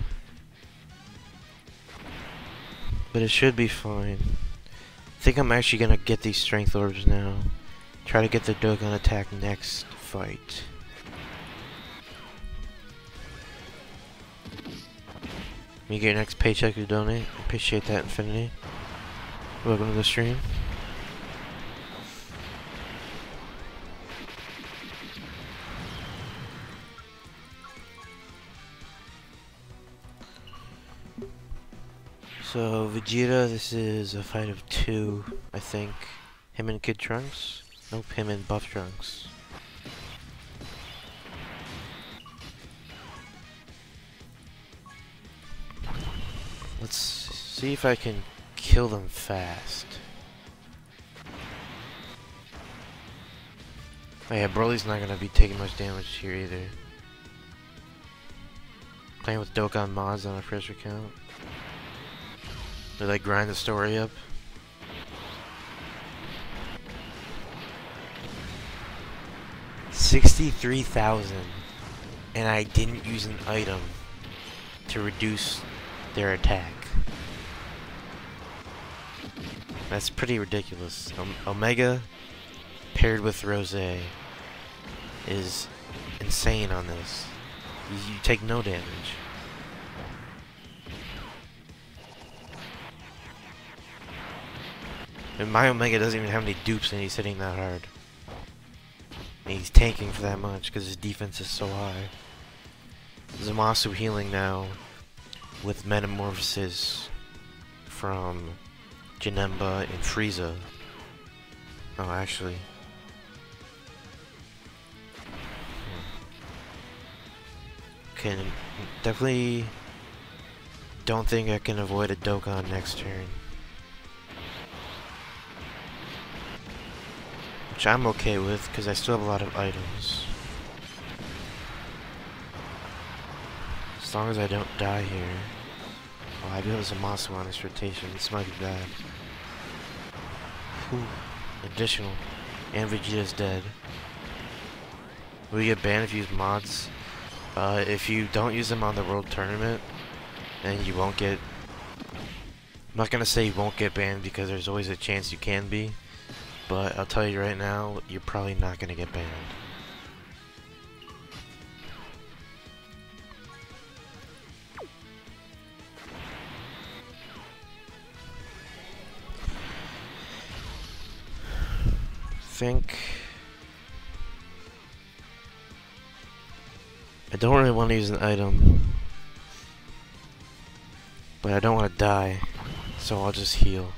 But it should be fine. I think I'm actually gonna get these strength orbs now. Try to get the Dokkan attack next fight. When you get your next paycheck to donate, appreciate that, Infinity. Welcome to the stream. So, Vegeta, this is a fight of 2, I think. Him and Kid Trunks? Nope, him and Buff Trunks. Let's see if I can kill them fast. Oh yeah, Broly's not gonna be taking much damage here either. Playing with Dokkan mods on a first account. They like grind the story up. $63,000, and I didn't use an item to reduce their attack. That's pretty ridiculous. Omega paired with Rose is insane on this. You take no damage. And my Omega doesn't even have any dupes and he's hitting that hard. And he's tanking for that much because his defense is so high. Zamasu healing now with Metamorphosis from Janemba and Frieza. Oh, actually. Can definitely don't think I can avoid a Dokkan next turn. Which I'm okay with, because I still have a lot of items. As long as I don't die here. Oh, I do have Zamasu on this rotation. This might be bad. Whew. Additional. And Vegeta's dead. Will you get banned if you use mods? If you don't use them on the World Tournament, then you won't get... I'm not gonna say you won't get banned, because there's always a chance you can be. But I'll tell you right now, you're probably not gonna get banned. I don't really want to use an item, but I don't want to die, so I'll just heal.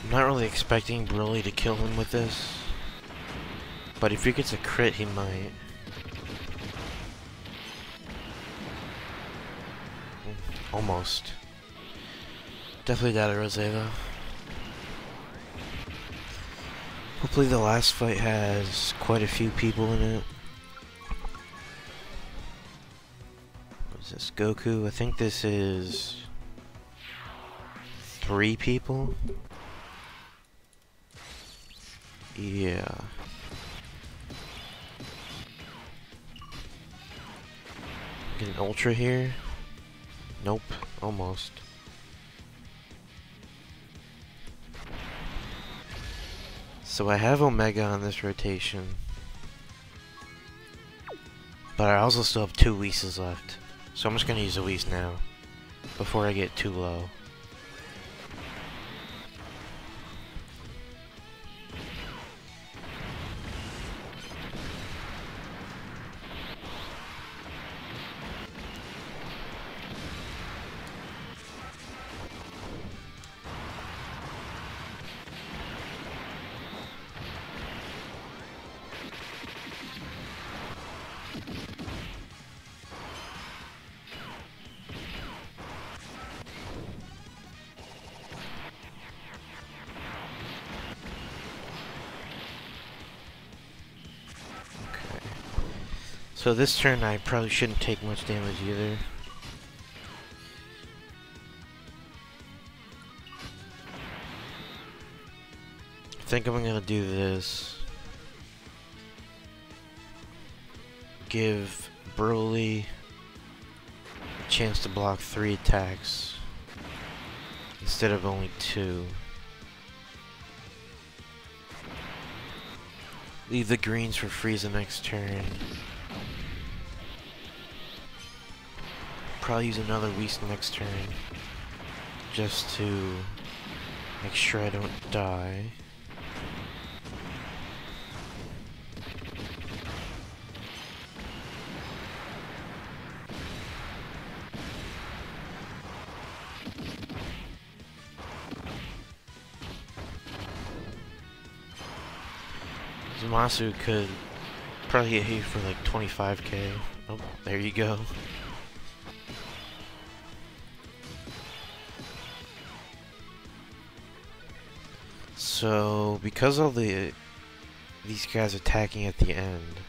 I'm not really expecting Broly to kill him with this, but if he gets a crit, he might. Almost. Definitely got a Rose though. Hopefully the last fight has quite a few people in it. What is this? Goku? I think this is 3 people. Yeah. Get an Ultra here? Nope. Almost. So I have Omega on this rotation. But I also still have 2 Whis left. So I'm just gonna use a Whis now. Before I get too low. So this turn I probably shouldn't take much damage either. I think I'm gonna do this. Give Broly a chance to block 3 attacks instead of only 2. Leave the greens for Frieza next turn. Probably use another Whis next turn, just to make sure I don't die. Zamasu could probably get hit for like 25k. Oh, there you go. So, because all the these guys attacking at the end.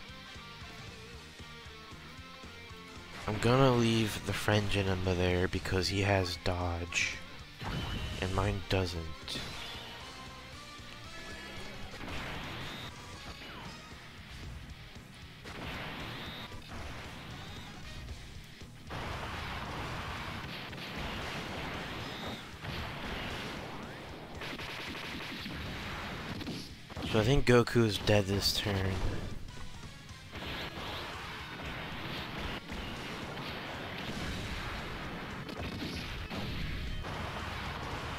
I'm gonna leave the friend Janemba there because he has dodge, and mine doesn't. So I think Goku's dead this turn.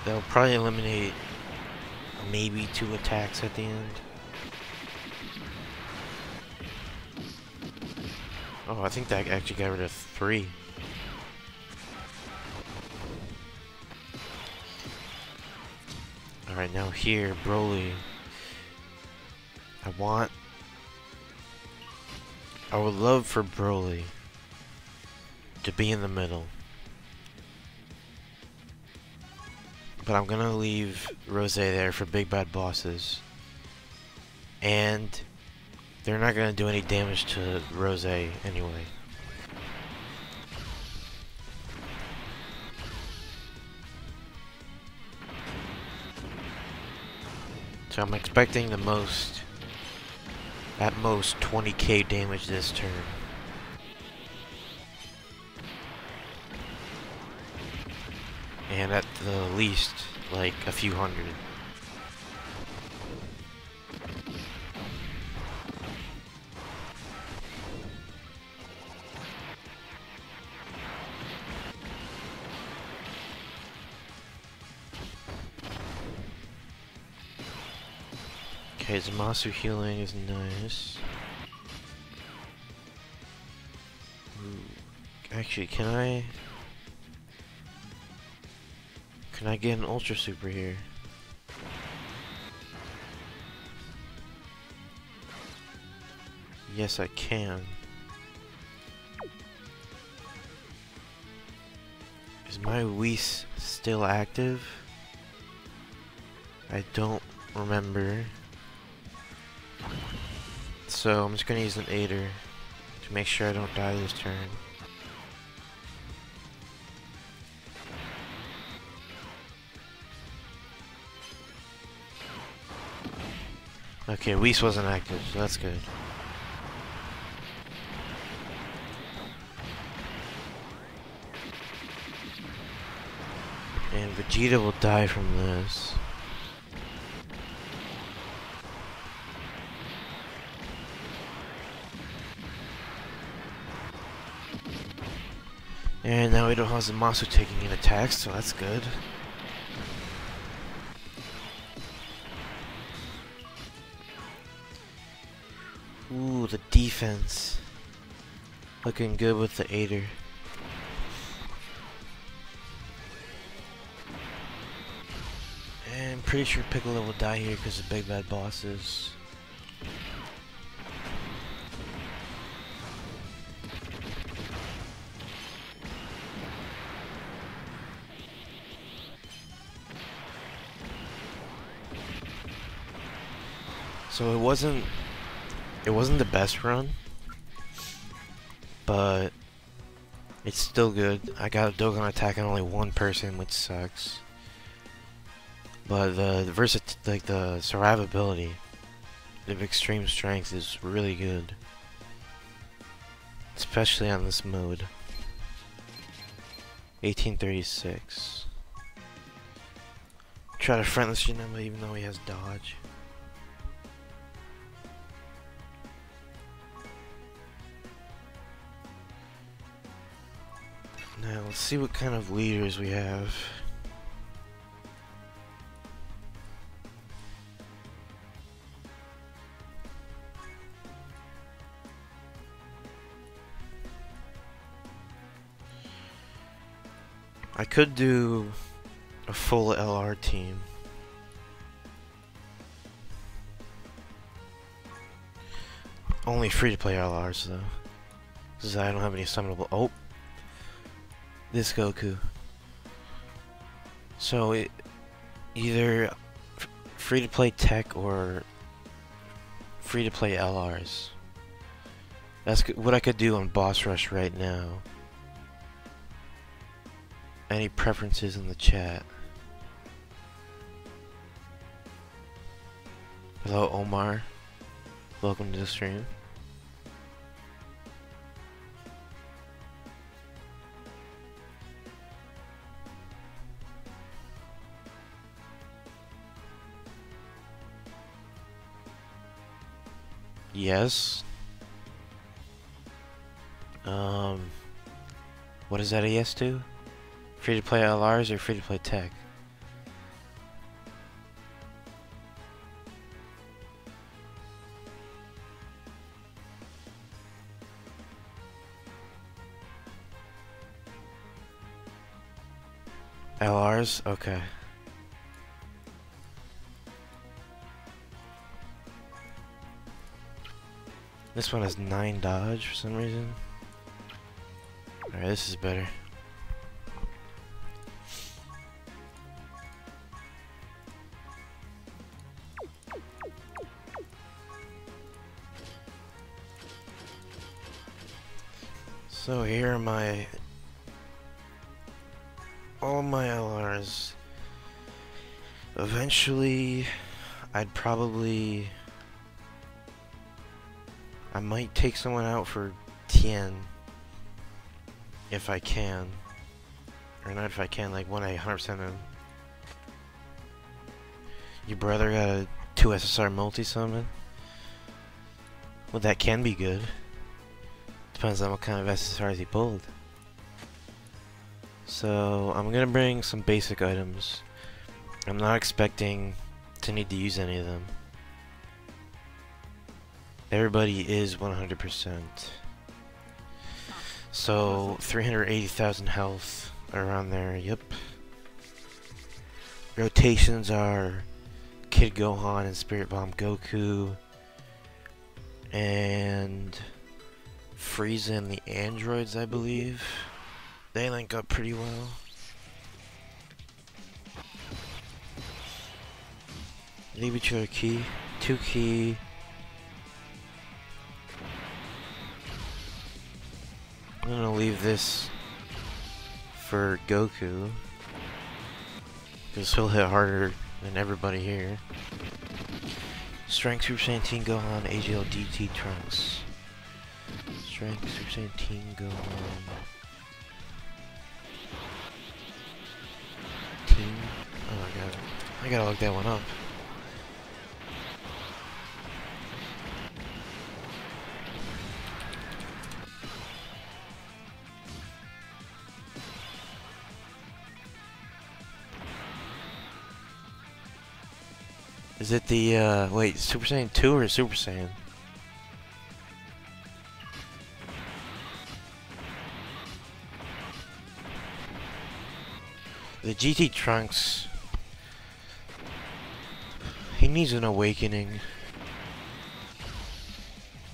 They'll probably eliminate maybe 2 attacks at the end. Oh, I think that actually got rid of 3. Alright, now here, Broly. I would love for Broly to be in the middle. But I'm gonna leave Rose there for big bad bosses. And they're not gonna do any damage to Rose anyway. So I'm expecting the most, at most 20k damage this turn. And at the least, like a few hundred. Okay, Zamasu healing is nice. Ooh. Actually, can I get an Ultra Super here? Yes, I can. Is my Whis still active? I don't remember. So I'm just gonna use an Aider to make sure I don't die this turn. Okay, Whis wasn't active, so that's good. And Vegeta will die from this. And now we don't have Zamasu taking in attacks, so that's good. Ooh, the defense. Looking good with the Aider. And I'm pretty sure Piccolo will die here because of big bad bosses. So it wasn't the best run, but it's still good. I got a Dokkan attack on only one person, which sucks. But the survivability of extreme strength is really good, especially on this mode. 1836. Try to friendless Janemba even though he has dodge. Now let's see what kind of leaders we have. I could do a full LR team. Only free-to-play LRs though, because I don't have any summonable. Oh, this Goku. So either free-to-play tech or free to play LRs. That's what I could do on Boss Rush right now. Any preferences in the chat? Hello, Omar. Welcome to the stream. Yes. What is that a yes to? Free to play LRs or free to play tech? LRs? Okay. This one has 9 dodge for some reason. Alright, this is better. So here are all my LRs. Eventually, I might take someone out for Tien. If I can. Or not if I can, like when I 100% him. Your brother got a 2 SSR multi-summon? Well, that can be good. Depends on what kind of SSRs he pulled. So, I'm gonna bring some basic items. I'm not expecting to need to use any of them. Everybody is 100%. So, 380,000 health around there, yep. Rotations are Kid Gohan and Spirit Bomb Goku. And Frieza and the androids, I believe. They link up pretty well. Leave each other key. 2 key. I'm gonna leave this for Goku, because he'll hit harder than everybody here. Strength Super Saiyan Teen Gohan, AGL DT Trunks. Strength Super Saiyan Teen Gohan. Teen. Oh my god. I gotta look that one up. Is it the, wait, Super Saiyan 2 or Super Saiyan? The GT Trunks, he needs an awakening.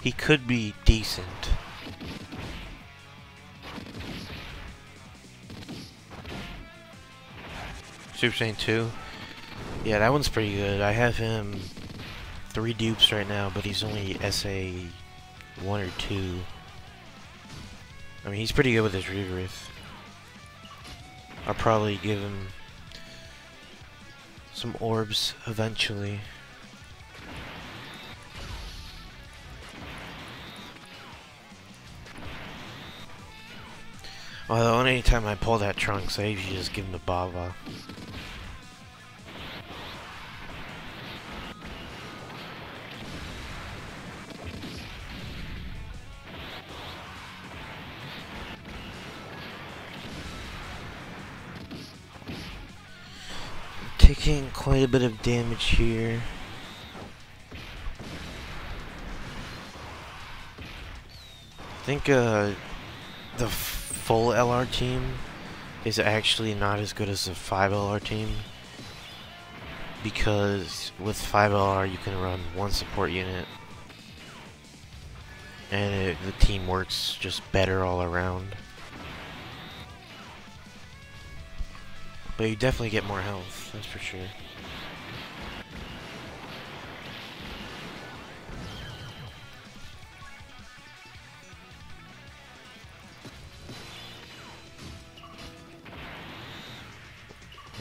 He could be decent. Super Saiyan 2? Yeah, that one's pretty good. I have him 3 dupes right now, but he's only SA 1 or 2. I mean, he's pretty good with his Rebirth. I'll probably give him some orbs eventually. Although, anytime I pull that Trunks, I usually just give him the Baba. Taking quite a bit of damage here. I think the full LR team is actually not as good as the 5 LR team, because with 5 LR you can run 1 support unit and the team works just better all around. But you definitely get more health, that's for sure.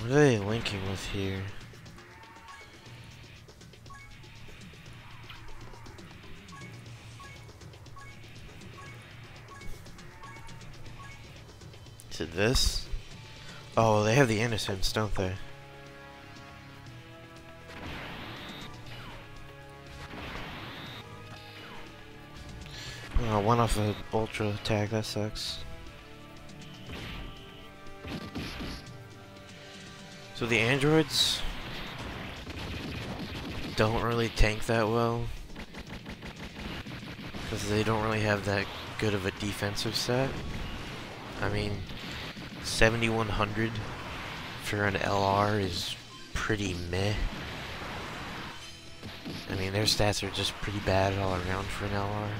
What are they linking with here? Is it this? Oh, they have the innocents, don't they? Oh, one off the ultra attack, that sucks. So the androids don't really tank that well because they don't really have that good of a defensive set. I mean, 7100 for an LR is pretty meh. I mean, their stats are just pretty bad all around for an LR.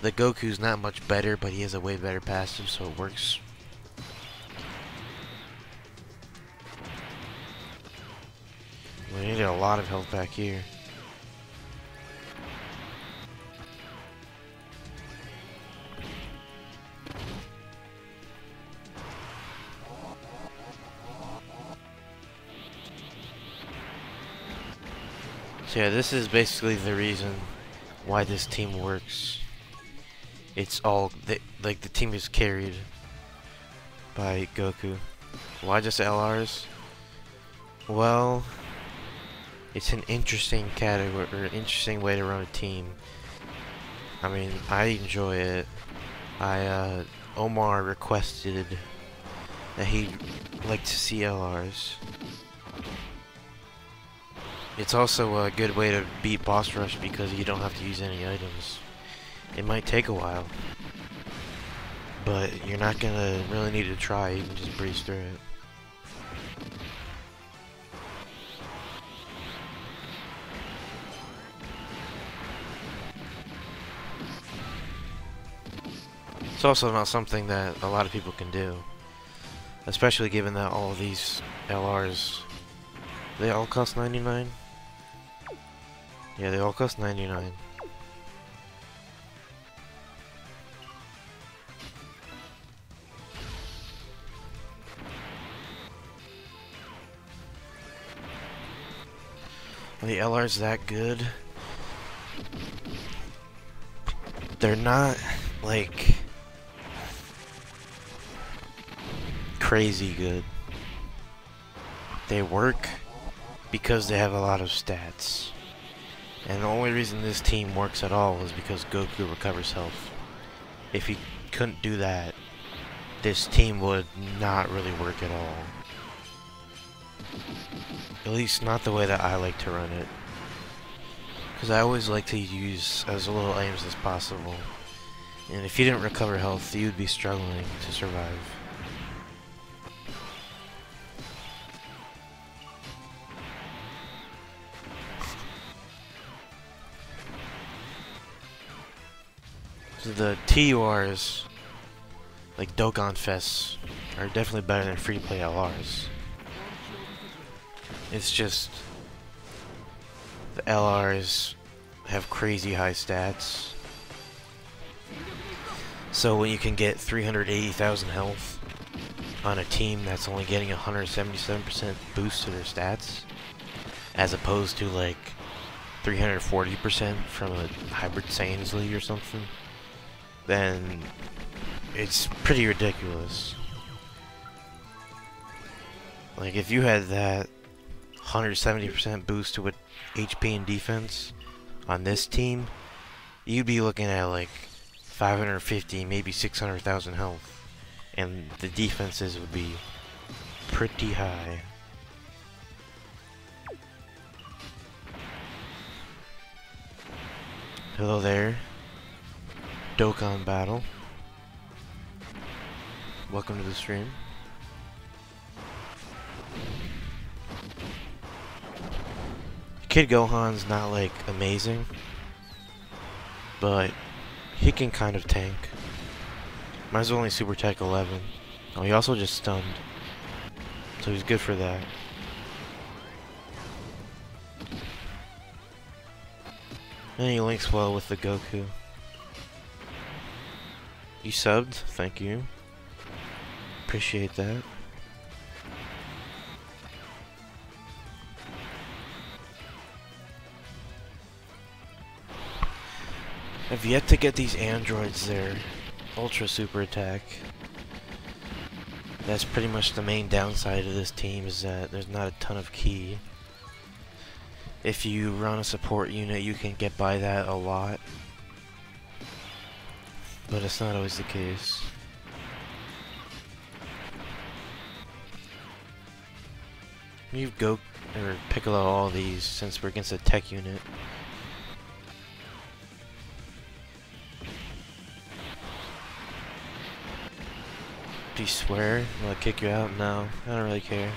The Goku's not much better, but he has a way better passive, so it works. We need a lot of health back here. So yeah, this is basically the reason why this team works. It's all, like the team is carried by Goku. Why just LRs? Well, it's an interesting category, or an interesting way to run a team. I mean, I enjoy it. Omar requested that he'd like to see LRs. It's also a good way to beat boss rush because you don't have to use any items. It might take a while, but you're not gonna really need to try. You can just breeze through it. It's also not something that a lot of people can do, especially given that all of these LRs, they all cost 99. Yeah, they all cost 99. Are the LRs that good? They're not, like, crazy good. They work because they have a lot of stats. And the only reason this team works at all is because Goku recovers health. If he couldn't do that, this team would not really work at all. At least not the way that I like to run it. Because I always like to use as little items as possible. And if you didn't recover health, you'd be struggling to survive. So the TURs, like Dokkan Fests, are definitely better than free-play LRs. It's just the LRs have crazy high stats. So when you can get 380,000 health on a team that's only getting 177% boost to their stats, as opposed to like 340% from a Hybrid Saiyans League or something, then it's pretty ridiculous. Like if you had that 170% boost to HP and defense on this team, you'd be looking at like 550, maybe 600,000 health, and the defenses would be pretty high. Hello there, Dokkan Battle. Welcome to the stream. Kid Gohan's not like amazing, but he can kind of tank. Mine's only Super Tech 11. Oh, he also just stunned, so he's good for that. And he links well with the Goku. You subbed? Thank you. appreciate that. I've yet to get these androids their ultra super attack. That's pretty much the main downside of this team, is that there's not a ton of ki. If you run a support unit, you can get by that a lot, but it's not always the case. Leave Go or Piccolo all these since we're against a tech unit. Do you swear? Will I kick you out? No, I don't really care.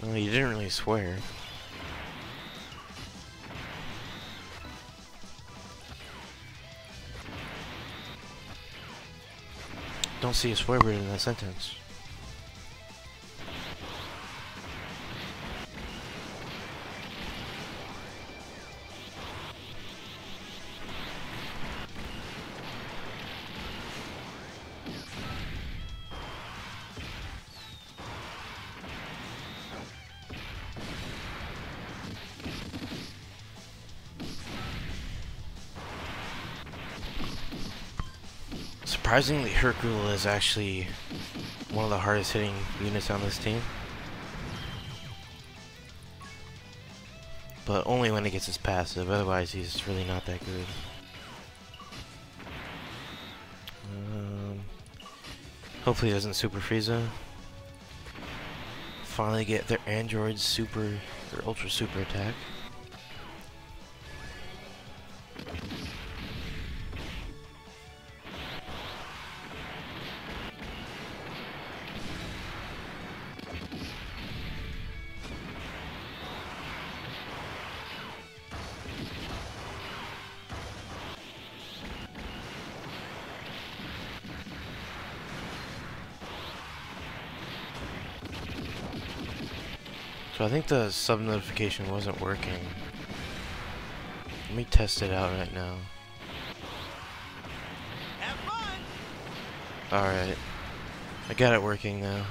Well, you didn't really swear. Don't see a swear word in that sentence. Surprisingly, Hercule is actually one of the hardest hitting units on this team. But only when he gets his passive, otherwise he's really not that good. Hopefully he doesn't Super Frieza. Finally get their android super, or ultra super attack. So I think the sub notification wasn't working. Let me test it out right now. Have fun. Alright. I got it working now.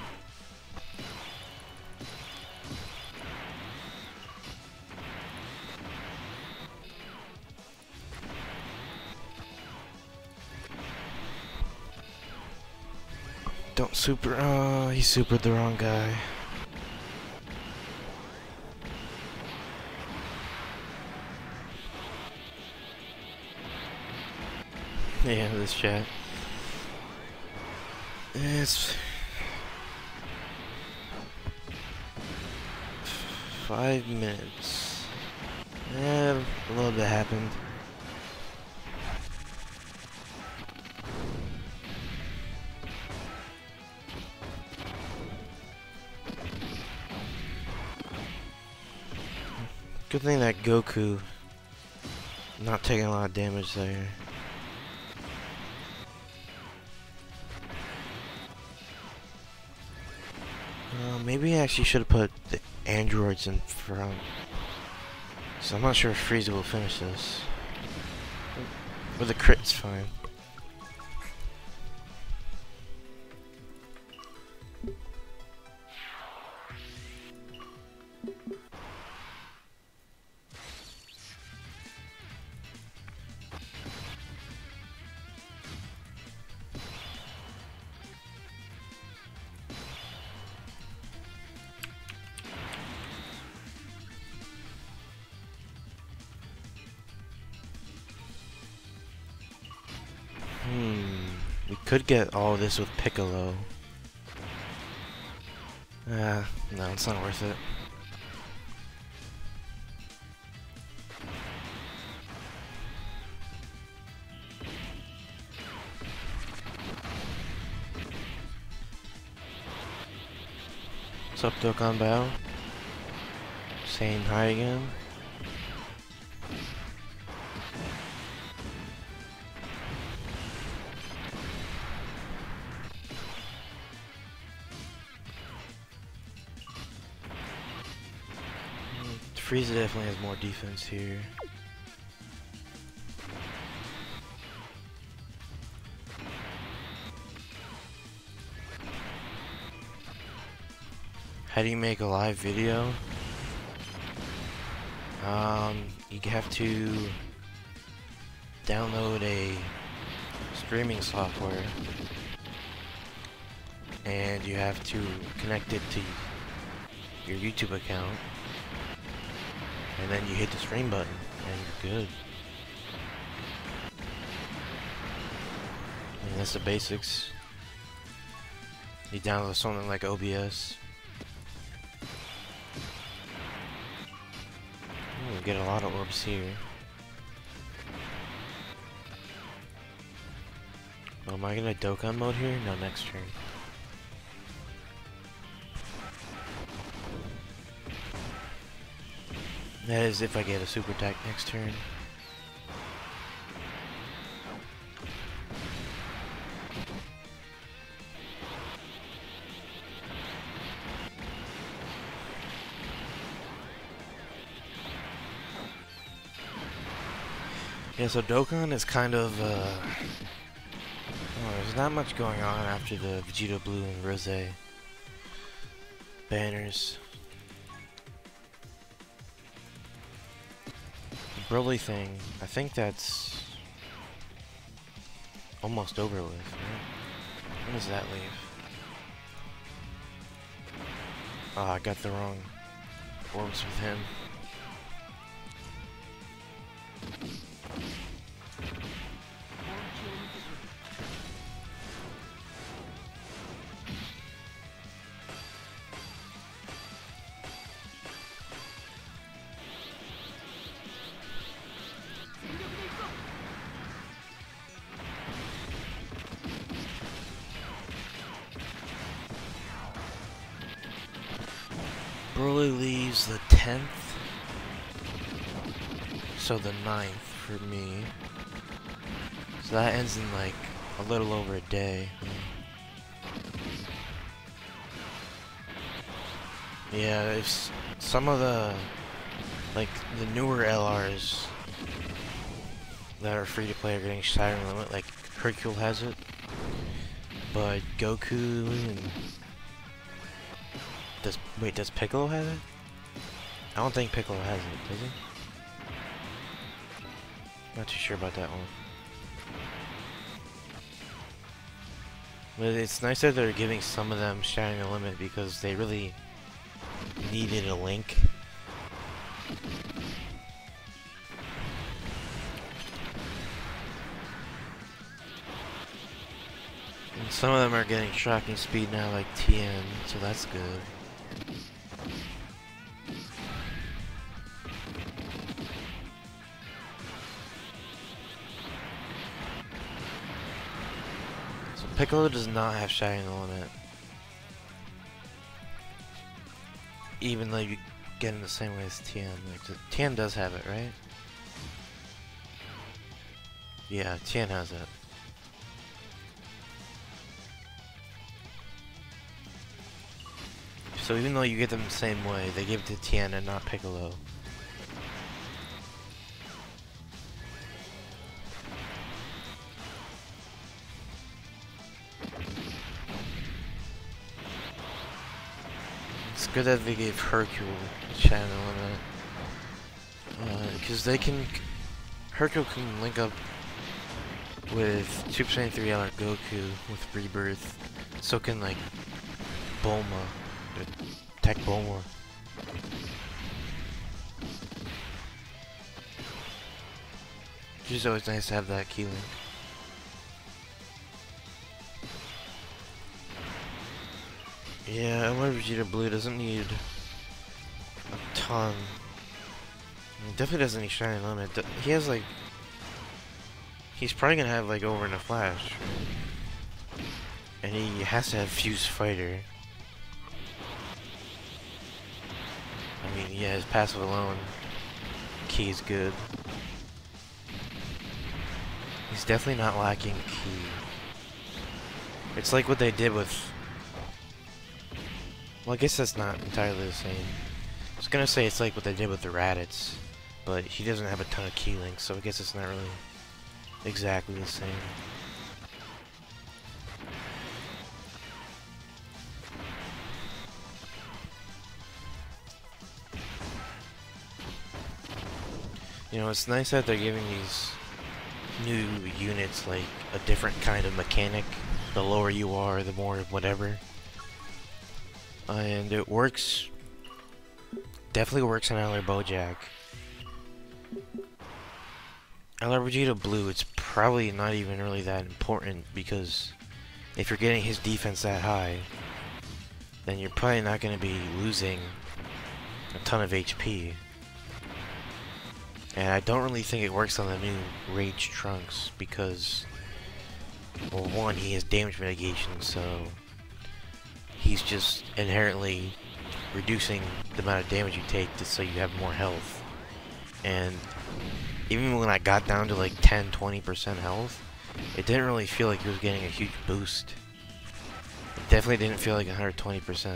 Don't super. Oh, he supered the wrong guy. Yeah, this chat. It's 5 minutes. Yeah, a little bit happened. Good thing that Goku not taking a lot of damage there. Maybe I actually should have put the androids in front. So I'm not sure if Frieza will finish this. With a crit, it's fine. could get all of this with Piccolo. No, it's not worth it. What's up, Dokkan Bao? Saying hi again. Frieza definitely has more defense here. How do you make a live video? You have to download a streaming software and you have to connect it to your YouTube account, and then you hit the stream button and you're good. And that's the basics. You download something like OBS. We get a lot of orbs here. Oh, am I gonna Dokkan mode here? No, next turn. That is if I get a super attack next turn. Yeah, so Dokkan is kind of, there's not much going on after the Vegeta Blue and Rose banners. The Broly thing, I think that's almost over with, right? When does that leave? Oh, I got the wrong orbs with him. Broly leaves the 10th, so the 9th for me. So that ends in like a little over a day. Yeah, if some of the the newer LRs that are free to play are getting Siren Limit, like Hercule has it, but Goku and does Piccolo have it? I don't think Piccolo has it, does he? Not too sure about that one. But it's nice that they're giving some of them Shattering the Limit because they really needed a link. And some of them are getting shocking speed now, like Tien, so that's good. So Piccolo does not have Shattering the Limit. Even though you get in the same way as Tien. Like, Tien does have it, right? Yeah, Tien has it. So even though you get them the same way, they give it to Tien and not Piccolo. It's good that they gave Hercule Shattering the Limit. Because they can... Hercule can link up with Super Saiyan 3 LR Goku with Rebirth. So can, like, Bulma. Attack Bulma. It's just always nice to have that key link. Yeah, LR Vegeta Blue doesn't need a ton. He definitely doesn't need Shining Limit. He has like... He's probably gonna have like Over in a Flash. And he has to have Fused Fighter. I mean, yeah, his passive alone, Ki is good. He's definitely not lacking Ki. It's like what they did with... Well, I guess that's not entirely the same. I was gonna say it's like what they did with the Raditz, but he doesn't have a ton of Ki links, so I guess it's not really exactly the same. You know, it's nice that they're giving these new units like a different kind of mechanic. The lower you are, the more whatever. And it works. Definitely works on LR Bojack. LR Vegeta Blue, it's probably not even really that important because if you're getting his defense that high, then you're probably not going to be losing a ton of HP. And I don't really think it works on the new Rage Trunks because, well, one, he has damage mitigation, so he's just inherently reducing the amount of damage you take just so you have more health. And even when I got down to like 10-20% health, it didn't really feel like he was getting a huge boost. It definitely didn't feel like 120%.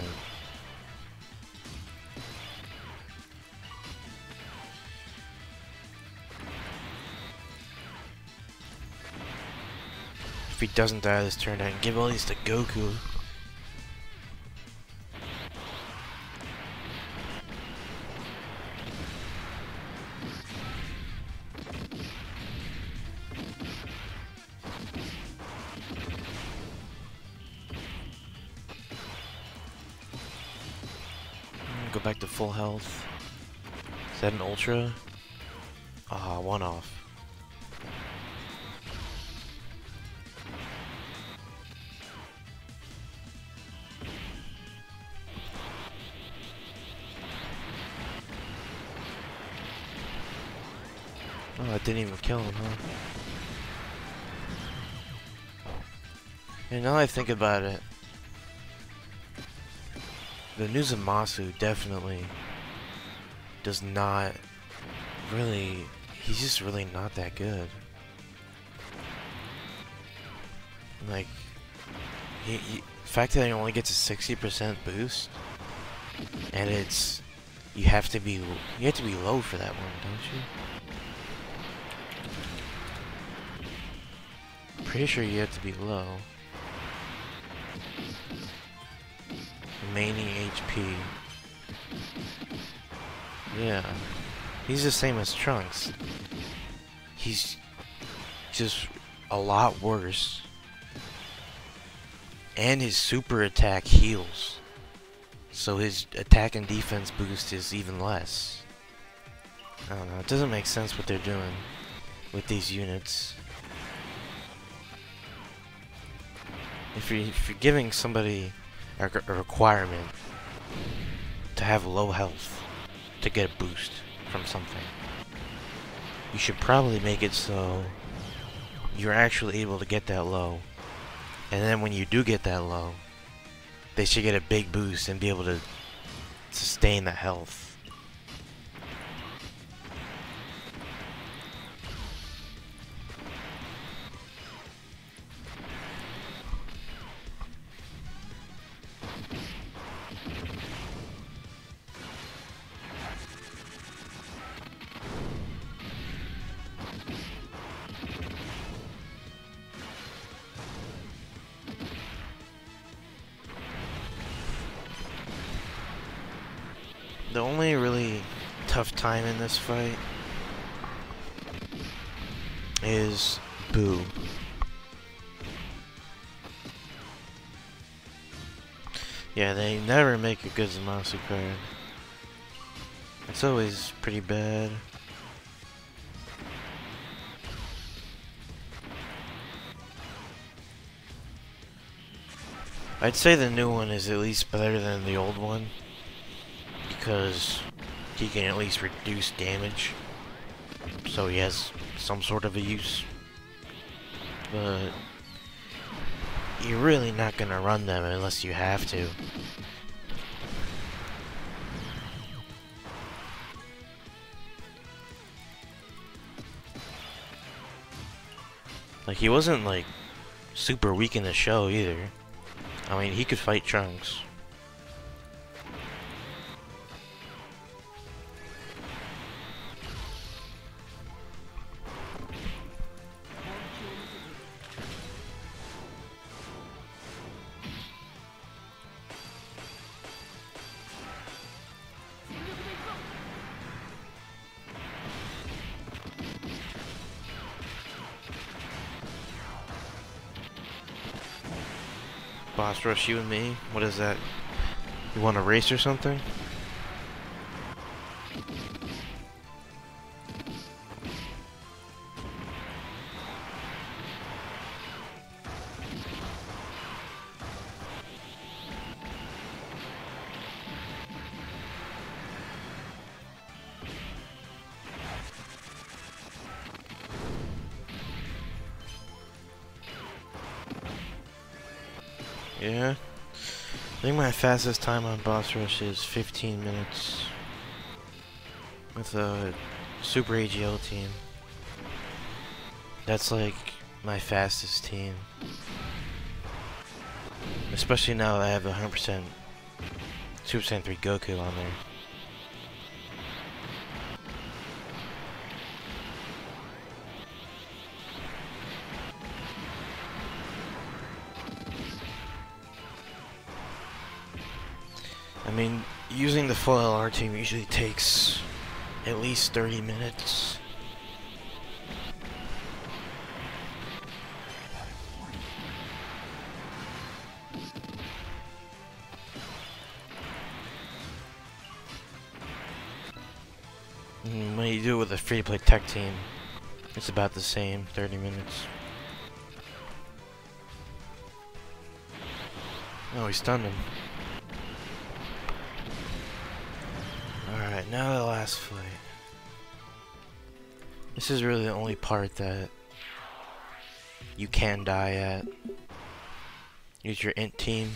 If he doesn't die this turn, I can give all these to Goku. Go back to full health. Is that an Ultra? Ah, one off. Oh, I didn't even kill him, huh? And now I think about it, the new Zamasu definitely does not really... He's just really not that good. Like, the fact that he only gets a 60% boost, and it's... You have to be low for that one, don't you? Pretty sure you have to be low. Remaining HP. Yeah. He's the same as Trunks. He's just a lot worse. And his super attack heals. So his attack and defense boost is even less. I don't know, it doesn't make sense what they're doing with these units. If you're giving somebody a requirement to have low health to get a boost from something, you should probably make it so you're actually able to get that low. And then when you do get that low, they should get a big boost and be able to sustain that health. The only really tough time in this fight is Boo. Yeah, they never make a good Zamasu card. It's always pretty bad. I'd say the new one is at least better than the old one, because he can at least reduce damage, so he has some sort of a use. But you're really not gonna run them unless you have to. Like, he wasn't like super weak in the show either. I mean, he could fight Trunks. Boss rush you and me? What is that? You want a race or something? Yeah. I think my fastest time on boss rush is 15 minutes with a super AGL team. That's like my fastest team. Especially now that I have 100% Super Saiyan 3 Goku on there. I mean, using the full LR team usually takes at least 30 minutes. And when you do it with a free-to-play tech team, it's about the same, 30 minutes. Oh, he stunned him. Alright, now the last fight. This is really the only part that you can die at. Use your int team.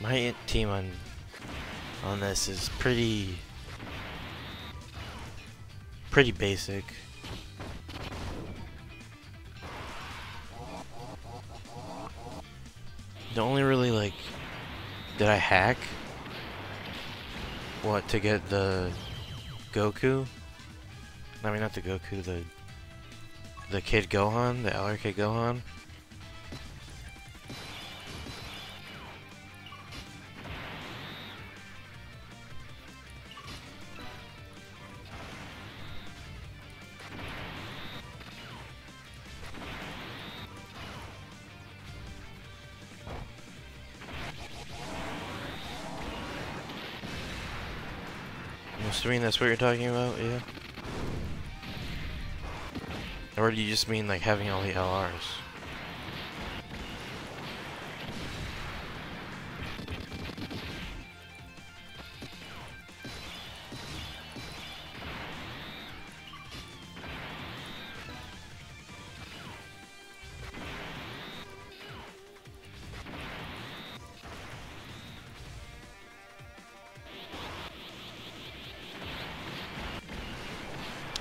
My int team on this is pretty basic. The only really, like, did I hack? What, to get the Goku? I mean, not the Goku, the Kid Gohan, the LR Kid Gohan. I'm assuming that's what you're talking about, yeah? Or do you just mean like having all the LRs?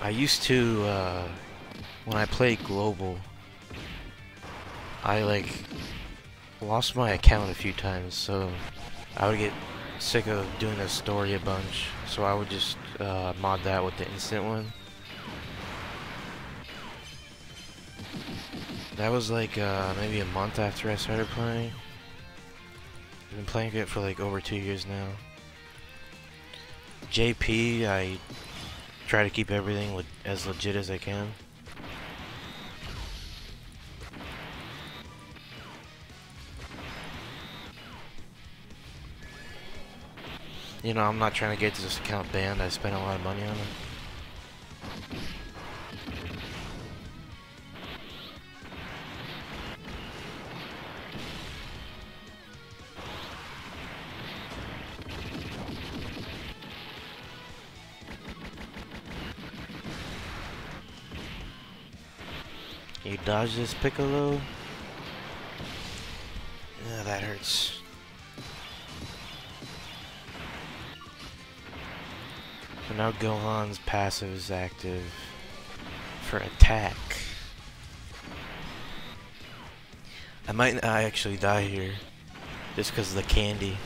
I used to, when I played Global, I like lost my account a few times, so I would get sick of doing the story a bunch, so I would just mod that with the instant one. That was like maybe a month after I started playing. I've been playing it for like over 2 years now. JP, I try to keep everything as legit as I can. You know, I'm not trying to get this account banned. I spent a lot of money on it. You dodge this Piccolo? Yeah, that hurts. So now Gohan's passive is active for attack. I might not actually die here, just because of the candy.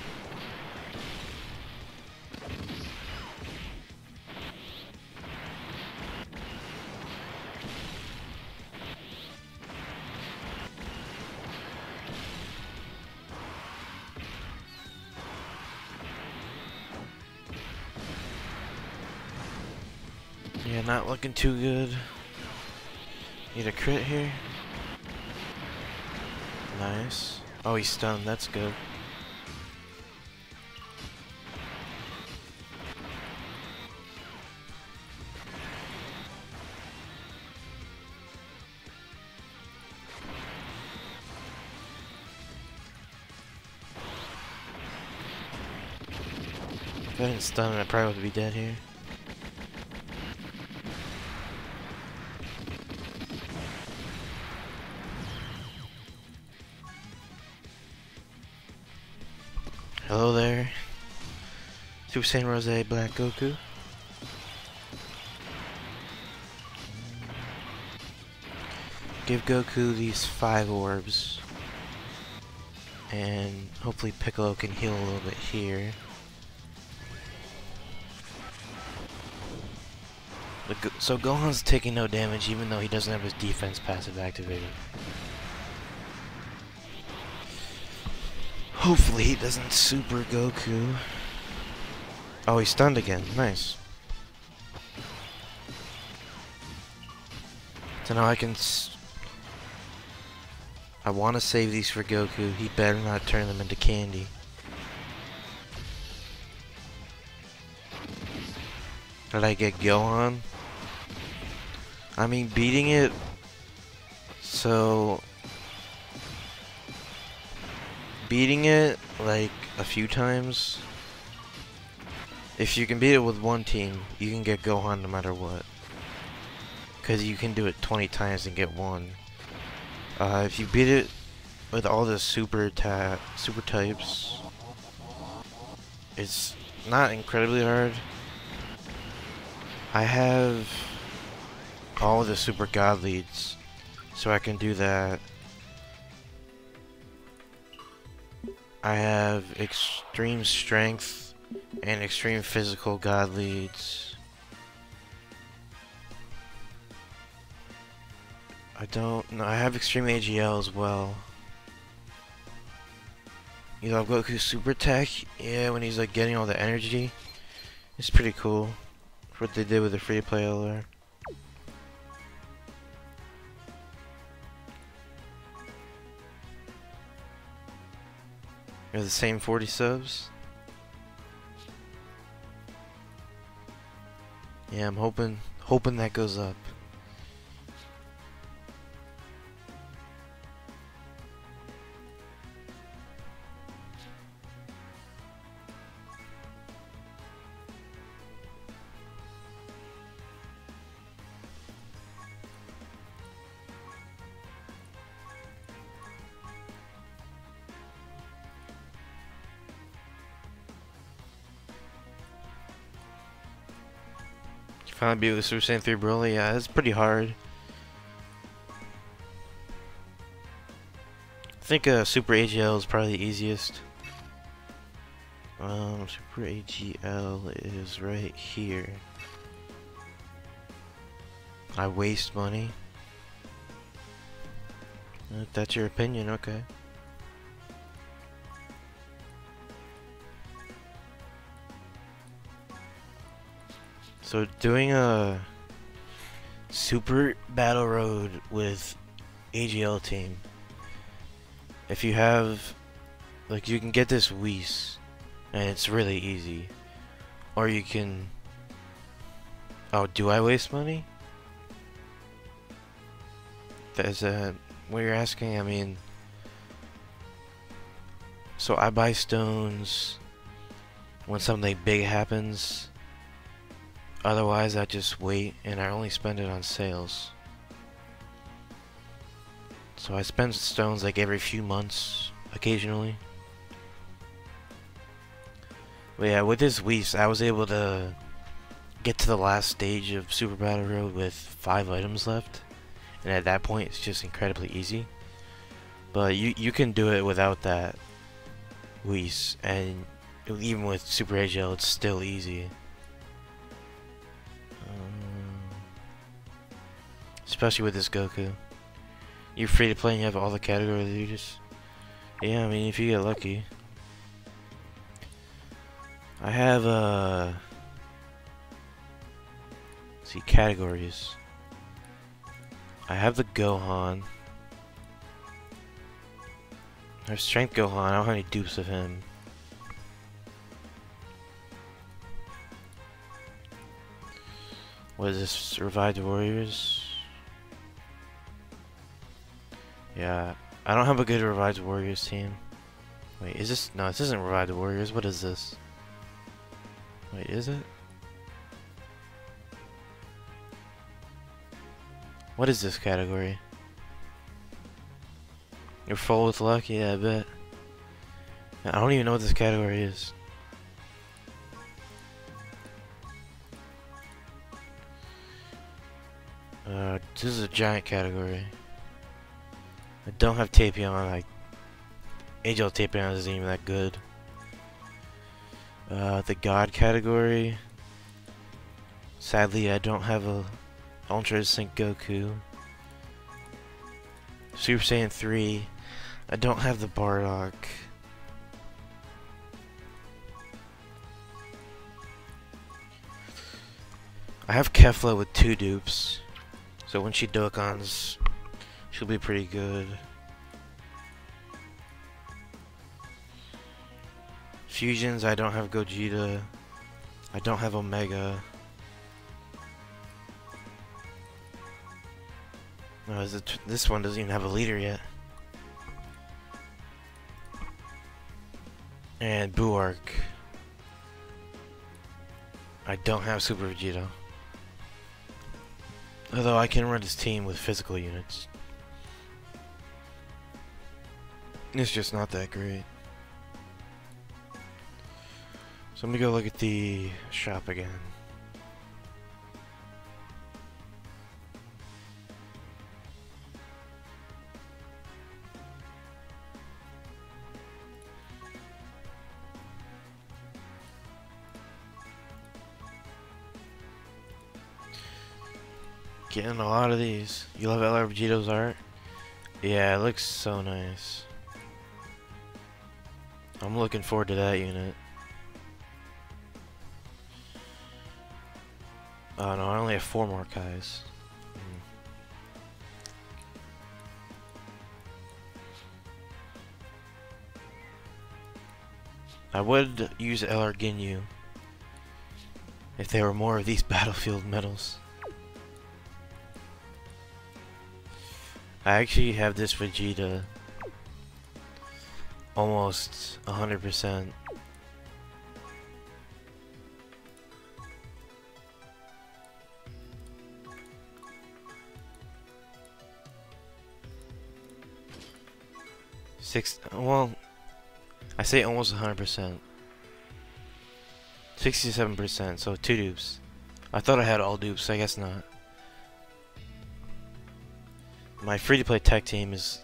Yeah, not looking too good. Need a crit here. Nice. Oh, he's stunned. That's good. If I didn't stun him, I probably would be dead here. Hello there, Super Saiyan Rose Black Goku. Give Goku these 5 orbs, and hopefully Piccolo can heal a little bit here. So Gohan's taking no damage even though he doesn't have his defense passive activated. Hopefully he doesn't super Goku. Oh, he's stunned again. Nice. So now I can... I want to save these for Goku. He better not turn them into candy. Did I get Gohan? I mean, beating it... So... Beating it, like, a few times. If you can beat it with one team, you can get Gohan no matter what. Because you can do it 20 times and get one. If you beat it with all the super types, it's not incredibly hard. I have all the super god leads, so I can do that. I have extreme strength and extreme physical god leads. I don't know. I have extreme AGL as well. You know, Goku's super attack. Yeah, when he's like getting all the energy, it's pretty cool. For what they did with the free play LR. They're the same 40 subs. Yeah, I'm hoping that goes up. Finally beat with Super Saiyan 3 Broly. Yeah, it's pretty hard. I think Super AGL is probably the easiest. Super AGL is right here. I waste money. If that's your opinion, okay. So doing a super battle road with AGL team, if you have, like, you can get this Whis, and it's really easy. Or you can... Oh, do I waste money? Is that what you're asking? I mean... So I buy stones when something big happens. Otherwise, I just wait and I only spend it on sales. So I spend stones like every few months, occasionally. But yeah, with this Whis, I was able to get to the last stage of Super Battle Road with 5 items left. And at that point, it's just incredibly easy. But you can do it without that Whis, and even with Super AGL, it's still easy. Especially with this Goku. You're free to play and you have all the categories. You just... Yeah, I mean, if you get lucky. I have, let's see, categories. I have the Gohan. I have Strength Gohan. I don't have any dupes of him. What is this? Revived Warriors? Yeah, I don't have a good Revived Warriors team. Wait, is this? No, this isn't Revived Warriors. What is this? Wait, is it? What is this category? You're full with luck? Yeah, I bet. I don't even know what this category is. This is a giant category. I don't have Tapion. Like, AGL Tapion isn't even that good. The God category. Sadly, I don't have a Ultra Instinct Goku. Super Saiyan 3. I don't have the Bardock. I have Kefla with 2 dupes. So when she Dokkans, she'll be pretty good. Fusions, I don't have Gogeta. I don't have Omega. No, this one doesn't even have a leader yet. And Buark. I don't have Super Vegeta. Although I can run this team with physical units. It's just not that great. So let me go look at the shop again. Getting a lot of these. You love LR Vegeto's art? Yeah, it looks so nice. I'm looking forward to that unit. Oh no, I only have 4 more Kais. I would use LR Ginyu if there were more of these battlefield medals. I actually have this Vegeta almost 100%. Well, I say almost 100%. 67%, so 2 dupes. I thought I had all dupes, I guess not. My free-to-play tech team is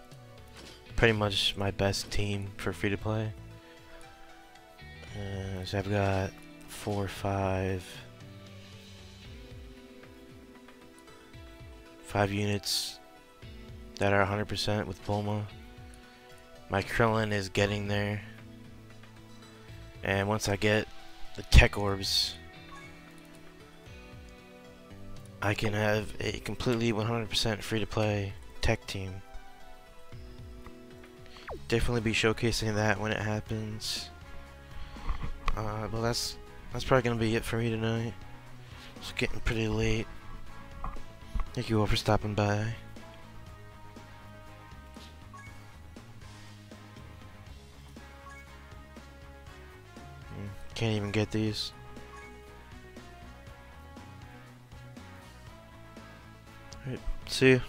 pretty much my best team for free-to-play. So I've got 4, 5 units that are 100% with Bulma. My Krillin is getting there. And once I get the tech orbs, I can have a completely 100% free-to-play tech team. Definitely be showcasing that when it happens. Well, that's that's probably gonna be it for me tonight. It's getting pretty late. Thank you all for stopping by. Can't even get these. Alright, see you.